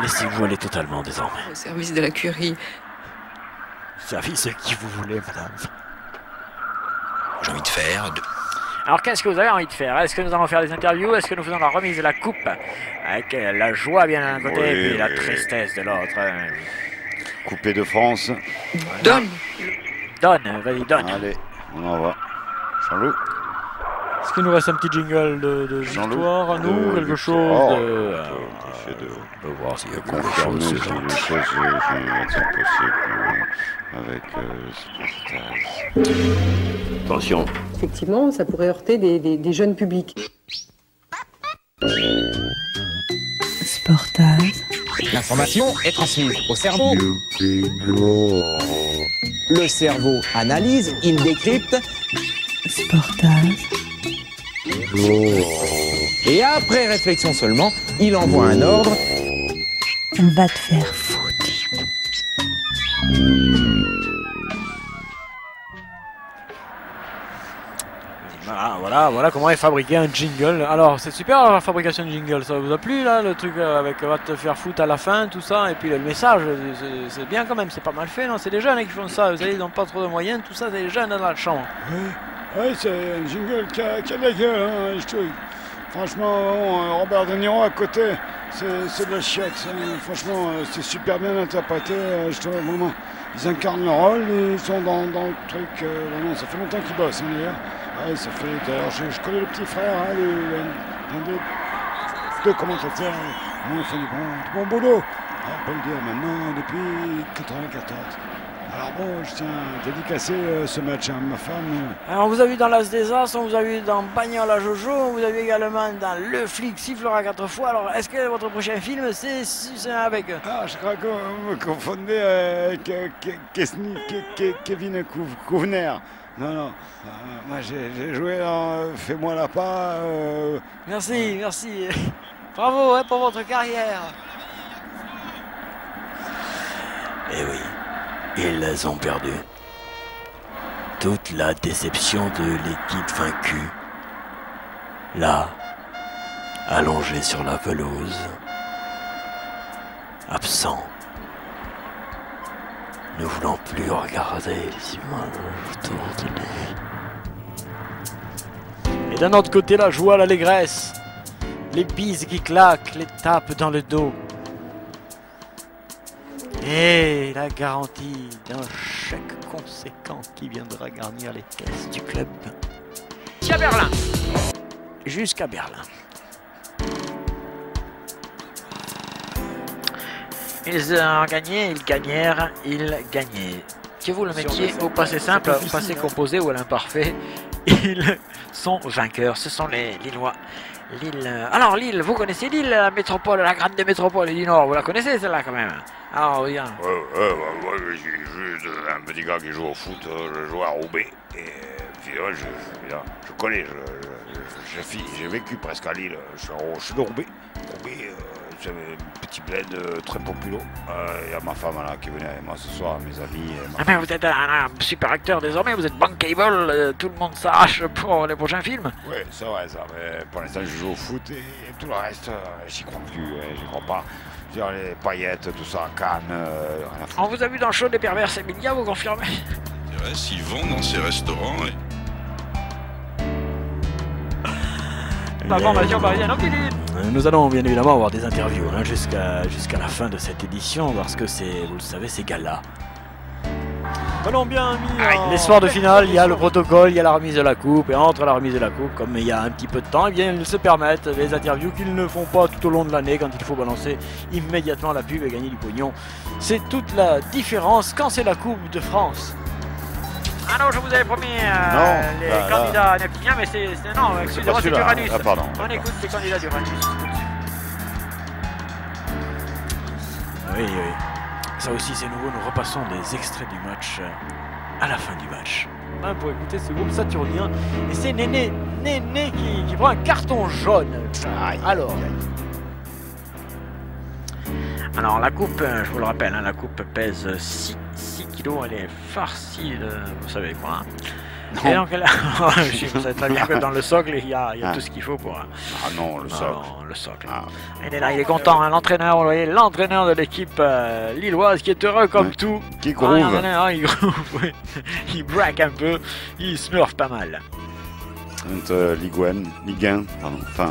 laissez-vous aller totalement, désormais. Au service de la curie. Service qui vous voulez, madame. j'ai envie de faire. Alors qu'est-ce que vous avez envie de faire? Est-ce que nous allons faire des interviews? Est-ce que nous faisons la remise de la coupe? Avec la joie bien d'un côté et puis la tristesse de l'autre. Coupé de France. Donne, vas-y, donne. Allez, on en va. Jean-Loup. Est-ce qu'il nous reste un petit jingle de victoire à nous? Quelque chose de... On va voir s'il y a quelque chose. Des choses possibles avec Attention. Effectivement, ça pourrait heurter des jeunes publics. Sportage. L'information est transmise au cerveau. Le cerveau analyse, il décrypte. Sportage. Et après réflexion seulement, il envoie un ordre. On va te faire foutre. Voilà comment est fabriqué un jingle. Alors c'est super la fabrication de jingle, ça vous a plu là, le truc avec va te faire foutre à la fin, tout ça, et puis le message, c'est bien quand même, c'est pas mal fait, non? C'est les jeunes qui font ça, vous savez, ils n'ont pas trop de moyens, tout ça, c'est les jeunes dans la chambre. Oui, c'est un jingle qui a de la gueule, hein, je trouve. Franchement, Robert De Niro à côté, c'est de la chiotte. Franchement, c'est super bien interprété, je trouve vraiment. Ils incarnent leur rôle, ils sont dans le truc, vraiment, ça fait longtemps qu'ils bossent, hein, d'ailleurs. Ouais, ça fait, d'ailleurs, je connais le petit frère, hein, l'un des deux commentateurs, ils font du bon boulot, on peut le dire maintenant, depuis 94. Alors bon, je tiens à dédicacer ce match à ma femme. Alors on vous a vu dans l'As des As, on vous a vu dans Bagnole à Jojo, on vous a vu également dans Le Flic sifflera 4 fois. Alors est-ce que votre prochain film c'est avec... Ah, je crois que vous me confondez avec Kevin Couvner. Non, moi j'ai joué dans Fais-moi la part. Merci. Bravo pour votre carrière. Eh oui. Ils ont perdu. Toute la déception de l'équipe vaincue. Là, allongé sur la pelouse, absent. Ne voulant plus regarder les images autour de lui. Et d'un autre côté, la joie, l'allégresse. Les bises qui claquent, les tapes dans le dos. Et la garantie d'un chèque conséquent qui viendra garnir les caisses du club. Jusqu'à Berlin. Jusqu'à Berlin. Ils ont gagné, ils gagnèrent, ils gagnaient. Que vous le mettiez au passé simple, au passé composé ou à l'imparfait, ils sont vainqueurs. Ce sont les Lillois. Lille. Alors Lille, vous connaissez Lille, la métropole, la grande métropole du Nord, vous la connaissez celle-là quand même? Alors oui. Moi je suis juste un petit gars qui joue au foot, je joue à Roubaix. Et puis je connais, j'ai vécu presque à Lille, je suis de Roubaix. Roubaix, c'est un petit bled très populaire. Il y a ma femme là qui venait avec moi ce soir, mes amis. Mais vous êtes un super acteur désormais, vous êtes bankable, tout le monde s'arrache pour les prochains films. Oui, c'est vrai ça, mais pour l'instant je joue au foot et tout le reste, j'y crois plus, j'y crois pas. Genre les paillettes, tout ça, Cannes, rien à foutre. On vous a vu dans le show des pervers Emilia, vous confirmez? C'est vrai, s'ils vont dans ces restaurants. La formation parisienne en Philippe. Nous allons bien évidemment avoir des interviews jusqu'à la fin de cette édition parce que c'est, vous le savez, c'est gala. Allons bien mis les soirs de finale, il y a le protocole, il y a la remise de la coupe, et entre la remise de la coupe, comme il y a un petit peu de temps, eh bien, ils se permettent les interviews qu'ils ne font pas tout au long de l'année quand il faut balancer immédiatement la pub et gagner du pognon. C'est toute la différence quand c'est la Coupe de France. Ah non, je vous avais promis les candidats neptuniens, mais c'est non, excusez-moi, c'est Uranus. Ah, pardon. On écoute les candidats d'Uranus. Oui. Ça aussi c'est nouveau, nous repassons des extraits du match à la fin du match. Pour écouter ce groupe saturnien. Et c'est Néné qui prend un carton jaune. Alors la coupe, je vous le rappelle, la coupe pèse 6 kilos, elle est farcie de, vous savez quoi. Et donc là, je sais très bien que dans le socle, il y a tout ce qu'il faut pour... Ah non, le socle. Non, le socle. Ah. Il est là, il est content, hein, l'entraîneur, vous voyez, l'entraîneur de l'équipe lilloise qui est heureux comme tout. Qui groove. Il groove, oui. Il braque un peu, il smurf pas mal. Ligue 1, pardon, enfin...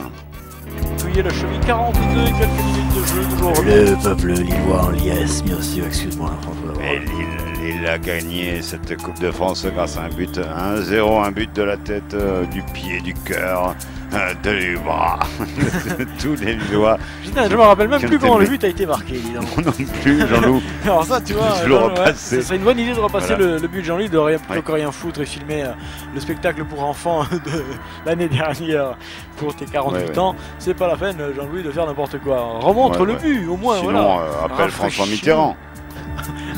Fouillez le chemin, 42, quelques minutes de jeu, toujours. Le peuple lillois en liesse, bien sûr, excuse-moi. Et Lille a gagné cette Coupe de France grâce à un but 1-0, un but de la tête, du pied, du cœur, du bras, de tous les Lillois. Putain, je me rappelle même plus comment le but a été marqué, dis donc. Non plus, Jean-Loup. Alors ça, tu vois, ce serait une bonne idée de repasser le but de Jean-Loup, de rien foutre et filmer le spectacle pour enfants de l'année dernière pour tes 48 ans. C'est pas la peine, Jean-Louis, de faire n'importe quoi. Remontre le but, au moins. Sinon, appelle François Mitterrand.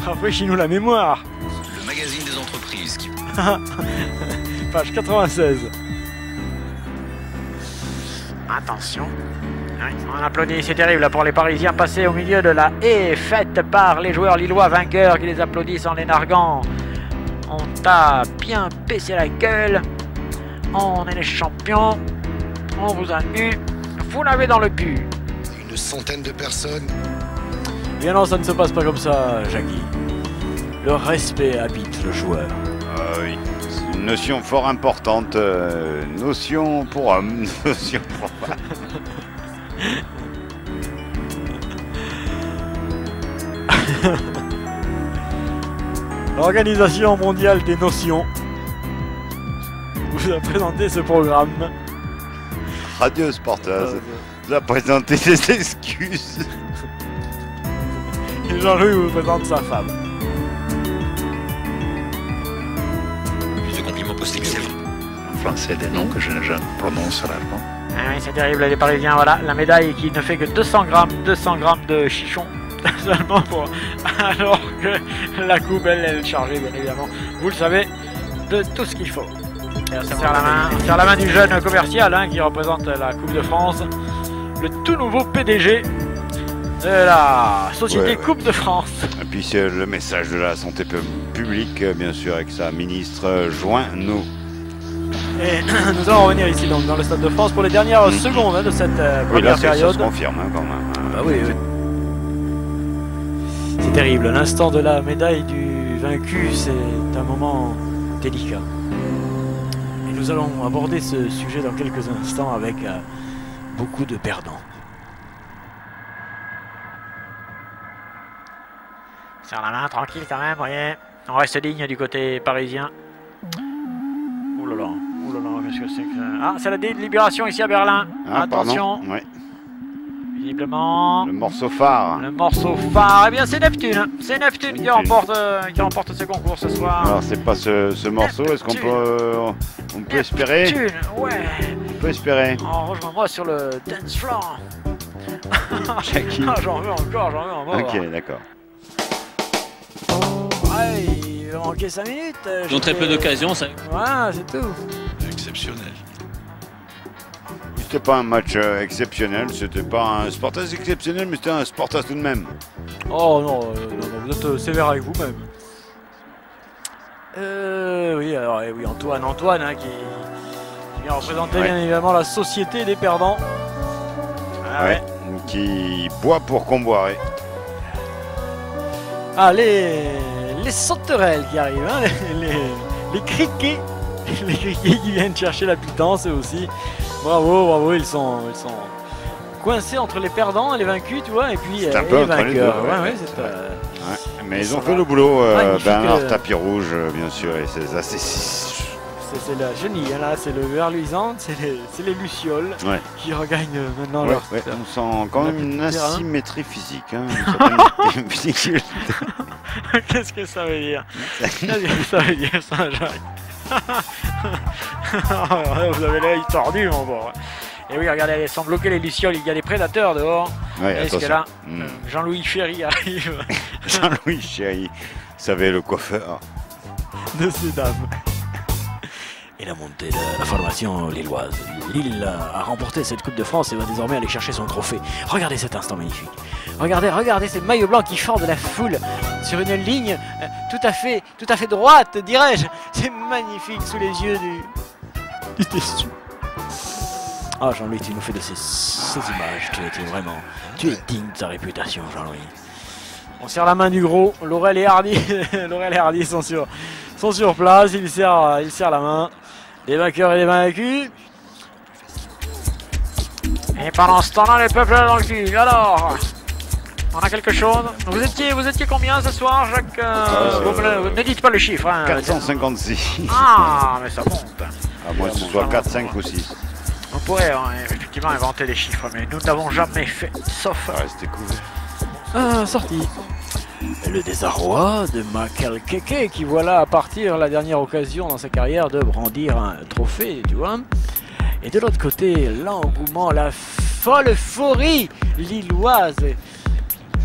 Rafraîchis-nous la mémoire. Le magazine des entreprises qui... Page 96. Attention. On applaudit, c'est terrible là, pour les Parisiens passés au milieu de la haie faite par les joueurs lillois vainqueurs qui les applaudissent en les narguant. On t'a bien baissé la gueule. On est les champions. On vous a eu. Vous l'avez dans le but. Une centaine de personnes. Bien non, ça ne se passe pas comme ça, Jackie. Le respect habite le joueur. Oui, c'est une notion fort importante. Notion pour homme, notion pour femme. L'Organisation mondiale des notions vous a présenté ce programme. Radio Sportaz vous a présenté ses excuses. Et Jean-Louis vous présente sa femme. Plus de compliments possibles, c'est vrai. En français, des noms que je ne prononce rarement. Ah oui, c'est terrible, les Parisiens, voilà, la médaille qui ne fait que 200 grammes de chichon, seulement pour... alors que la coupe, elle est chargée, bien évidemment, vous le savez, de tout ce qu'il faut. Et on serre la main du jeune commercial hein, qui représente la Coupe de France, le tout nouveau PDG de la Société Coupe de France. Et puis c'est le message de la santé publique, bien sûr, avec sa ministre, joins-nous. Et nous allons revenir ici donc, dans le Stade de France pour les dernières secondes hein, de cette première période. Ça se confirme hein, quand même. Bah oui. C'est terrible, l'instant de la médaille du vaincu, c'est un moment délicat. Et nous allons aborder ce sujet dans quelques instants avec beaucoup de perdants. Serre la main, tranquille quand même, voyez. On reste digne du côté parisien. Ouh là là, qu'est-ce que c'est que ça? Ah, c'est la délibération ici à Berlin. Ah, attention. Ouais. Visiblement. Le morceau phare. Le morceau phare. Eh bien, c'est Neptune. C'est Neptune qui remporte ce concours ce soir. Alors, c'est pas ce morceau. Est-ce qu'on peut espérer? Neptune, ouais. On peut espérer. Oh, rejoins-moi sur le dance floor. Jackie. Ah, j'en veux encore. Ok, d'accord. Ouais, il va manquer 5 minutes. Ils ont très peu d'occasions, ça. Ouais, c'est tout. Exceptionnel. C'était pas un match exceptionnel, c'était pas un Sportaz exceptionnel, mais c'était un Sportaz tout de même. Oh non, vous êtes sévère avec vous-même. Oui, alors oui, Antoine hein, qui vient représenter bien évidemment la société des perdants. Ah, ouais. Qui boit pour comboirer. Ah, les sauterelles qui arrivent, hein, les criquets. Les criquets qui viennent chercher la pitance, eux aussi. Bravo, ils sont coincés entre les perdants et les vaincus, tu vois, et puis c'est un peu les entre les deux. Ouais, mais ils ont fait le boulot. Bernard Tapis Rouge, bien sûr, et c'est assez... C'est la chenille, hein, là, c'est le verre luisant, c'est les lucioles qui regagnent maintenant leur... On sent quand même une asymétrie physique. Hein, Qu'est-ce que ça veut dire? Qu'est-ce que ça veut dire, ça, Jacques? Vous avez l'œil tordu, mon bon. Et oui, regardez, elles sont bloquées les lucioles, il y a des prédateurs dehors. Est-ce que là, Jean-Louis Chéry arrive? Jean-Louis Chéry, vous savez, le coiffeur de ces dames. Et la montée de la formation lilloise. Lille a remporté cette Coupe de France et va désormais aller chercher son trophée. Regardez cet instant magnifique. Regardez ces maillots blancs qui font de la foule sur une ligne tout à fait droite, dirais-je. C'est magnifique sous les yeux du déçu. Ah Jean-Louis, tu nous fais de ces images, tu es digne de ta réputation, Jean-Louis. On serre la main du gros, Laurel et Hardy sont sur place, il serre la main. Les vainqueurs et les vaincus. Et pendant ce temps-là, les peuples dans le cul. Alors, on a quelque chose. Vous étiez combien ce soir, Jacques ne dites pas le chiffre. Hein, 456. Ah, mais ça monte. À moins que ce soit 4, 5 ou 6. On pourrait effectivement inventer des chiffres, mais nous n'avons jamais fait, sauf... Restez couverts. Sorti. Le désarroi de Michael Keke, qui voilà à partir la dernière occasion dans sa carrière de brandir un trophée, tu vois. Et de l'autre côté, l'engouement, la folle euphorie lilloise,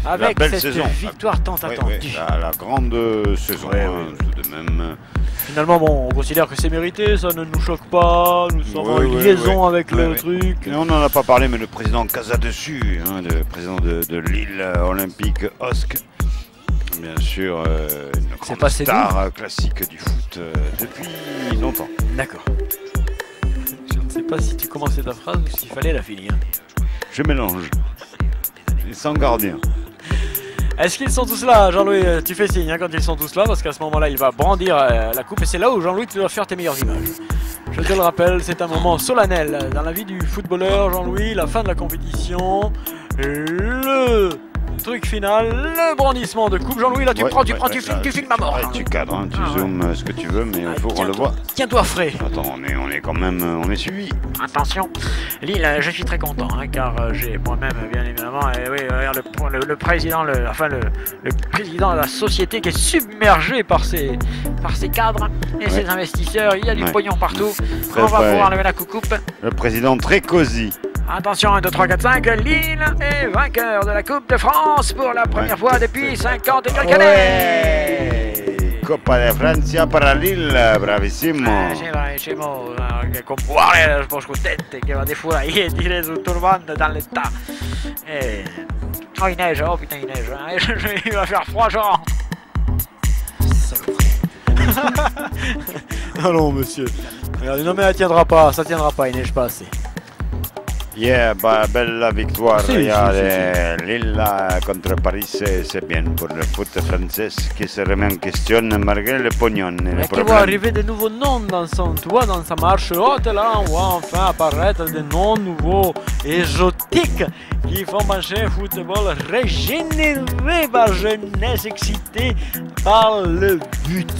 avec cette saison. Victoire tant attendue. Oui, la grande saison, tout de même. Finalement, bon, on considère que c'est mérité, ça ne nous choque pas, nous sommes en liaison avec le truc. Et on n'en a pas parlé, mais le président Casadessus, le président de Lille Olympique OSC, bien sûr, une grande star classique du foot depuis longtemps. D'accord. Je ne sais pas si tu commençais ta phrase ou s'il fallait la finir. Je mélange. Et sans gardien. Est-ce qu'ils sont tous là, Jean-Louis? Tu fais signe quand ils sont tous là, parce qu'à ce moment-là, il va brandir la coupe. Et c'est là où, Jean-Louis, tu dois faire tes meilleures images. Je te le rappelle, c'est un moment solennel dans la vie du footballeur, Jean-Louis. La fin de la compétition, le truc final, le brandissement de coupe. Jean-Louis, là, tu filmes à mort. Tu cadres, tu zoomes ce que tu veux, mais il faut qu'on le voit. Tiens-toi frais. Attends, on est quand même, on est suivi. Attention, Lille, je suis très content, car j'ai moi-même, bien évidemment, le président, le président de la société qui est submergé par ses cadres et ses investisseurs. Il y a du pognon partout. On va pouvoir lever la coupe. Le président très cosy. Attention, 1, 2, 3, 4, 5, Lille est vainqueur de la Coupe de France pour la première fois depuis 50 et quelques années. Coppa de Francia para Lille, bravissimo. Sì, bravissimo, con cuore scudette che va di fuori e dire su turbante dans l'état. Oh, il neige, oh putain, il neige, il va faire froid, genre. Allons, monsieur. Regardez, non mais elle tiendra pas, ça tiendra pas, il neige pas assez. Yeah, bella victoire. Lille contre Paris, c'est bien pour le foot français qui se remet en question malgré le pognon. Mais qui voit arriver de nouveaux noms dans sa marche haute, là, on voit enfin apparaître des noms nouveaux, exotiques, qui font marcher un football régénéré par jeunesse excitée par le but.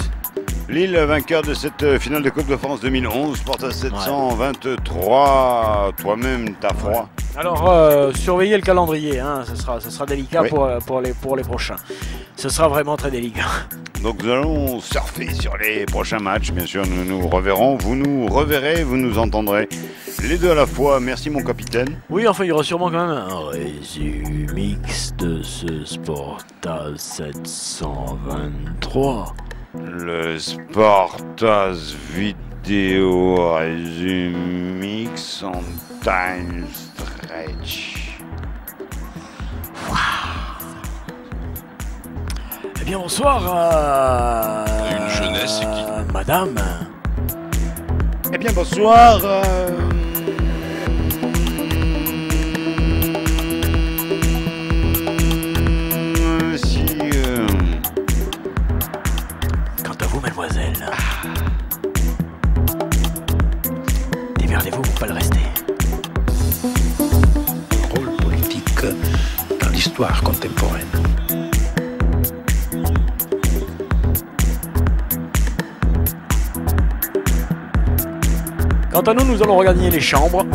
Lille, vainqueur de cette finale de Coupe de France 2011, porte à 723. Toi-même, t'as froid. Alors, surveillez le calendrier, hein, ce sera délicat pour les prochains. Ce sera vraiment très délicat. Donc nous allons surfer sur les prochains matchs. Bien sûr, nous nous reverrons, vous nous reverrez, vous nous entendrez. Les deux à la fois. Merci, mon capitaine. Oui, enfin, il y aura sûrement quand même un résumix de ce Sportaz 723. Le Sportaz vidéo résumix en time stretch. Wow. Eh bien, bonsoir une jeunesse qui... madame. Eh bien, bonsoir mademoiselle. Démerdez-vous pour pas le rester. Rôle politique dans l'histoire contemporaine. Quant à nous, nous allons regagner les chambres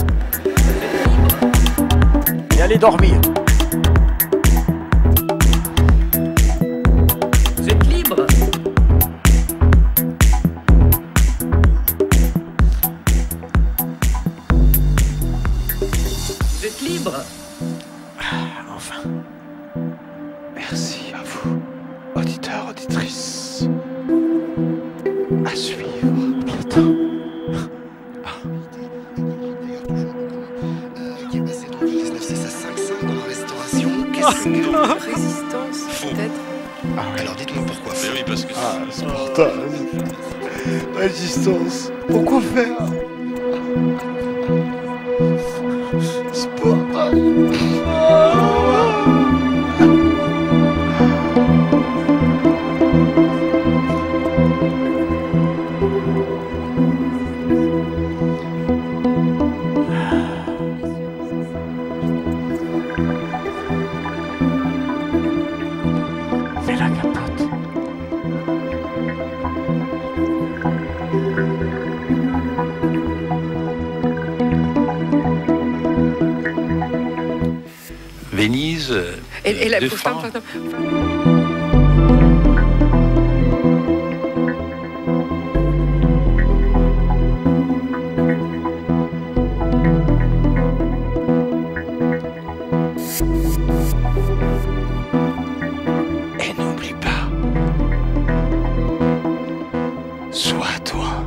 et aller dormir. Vous êtes libre. Enfin. Merci à vous, auditeurs, auditrices. À suivre. Bientôt. Résistance, peut-être. Alors dites-moi pourquoi. Mais oui, parce que... Sportage. Résistance. Pourquoi faire? Sportage. Fais la capote. Venise, Et la deux enfin, francs. Et n'oublie pas, sois toi.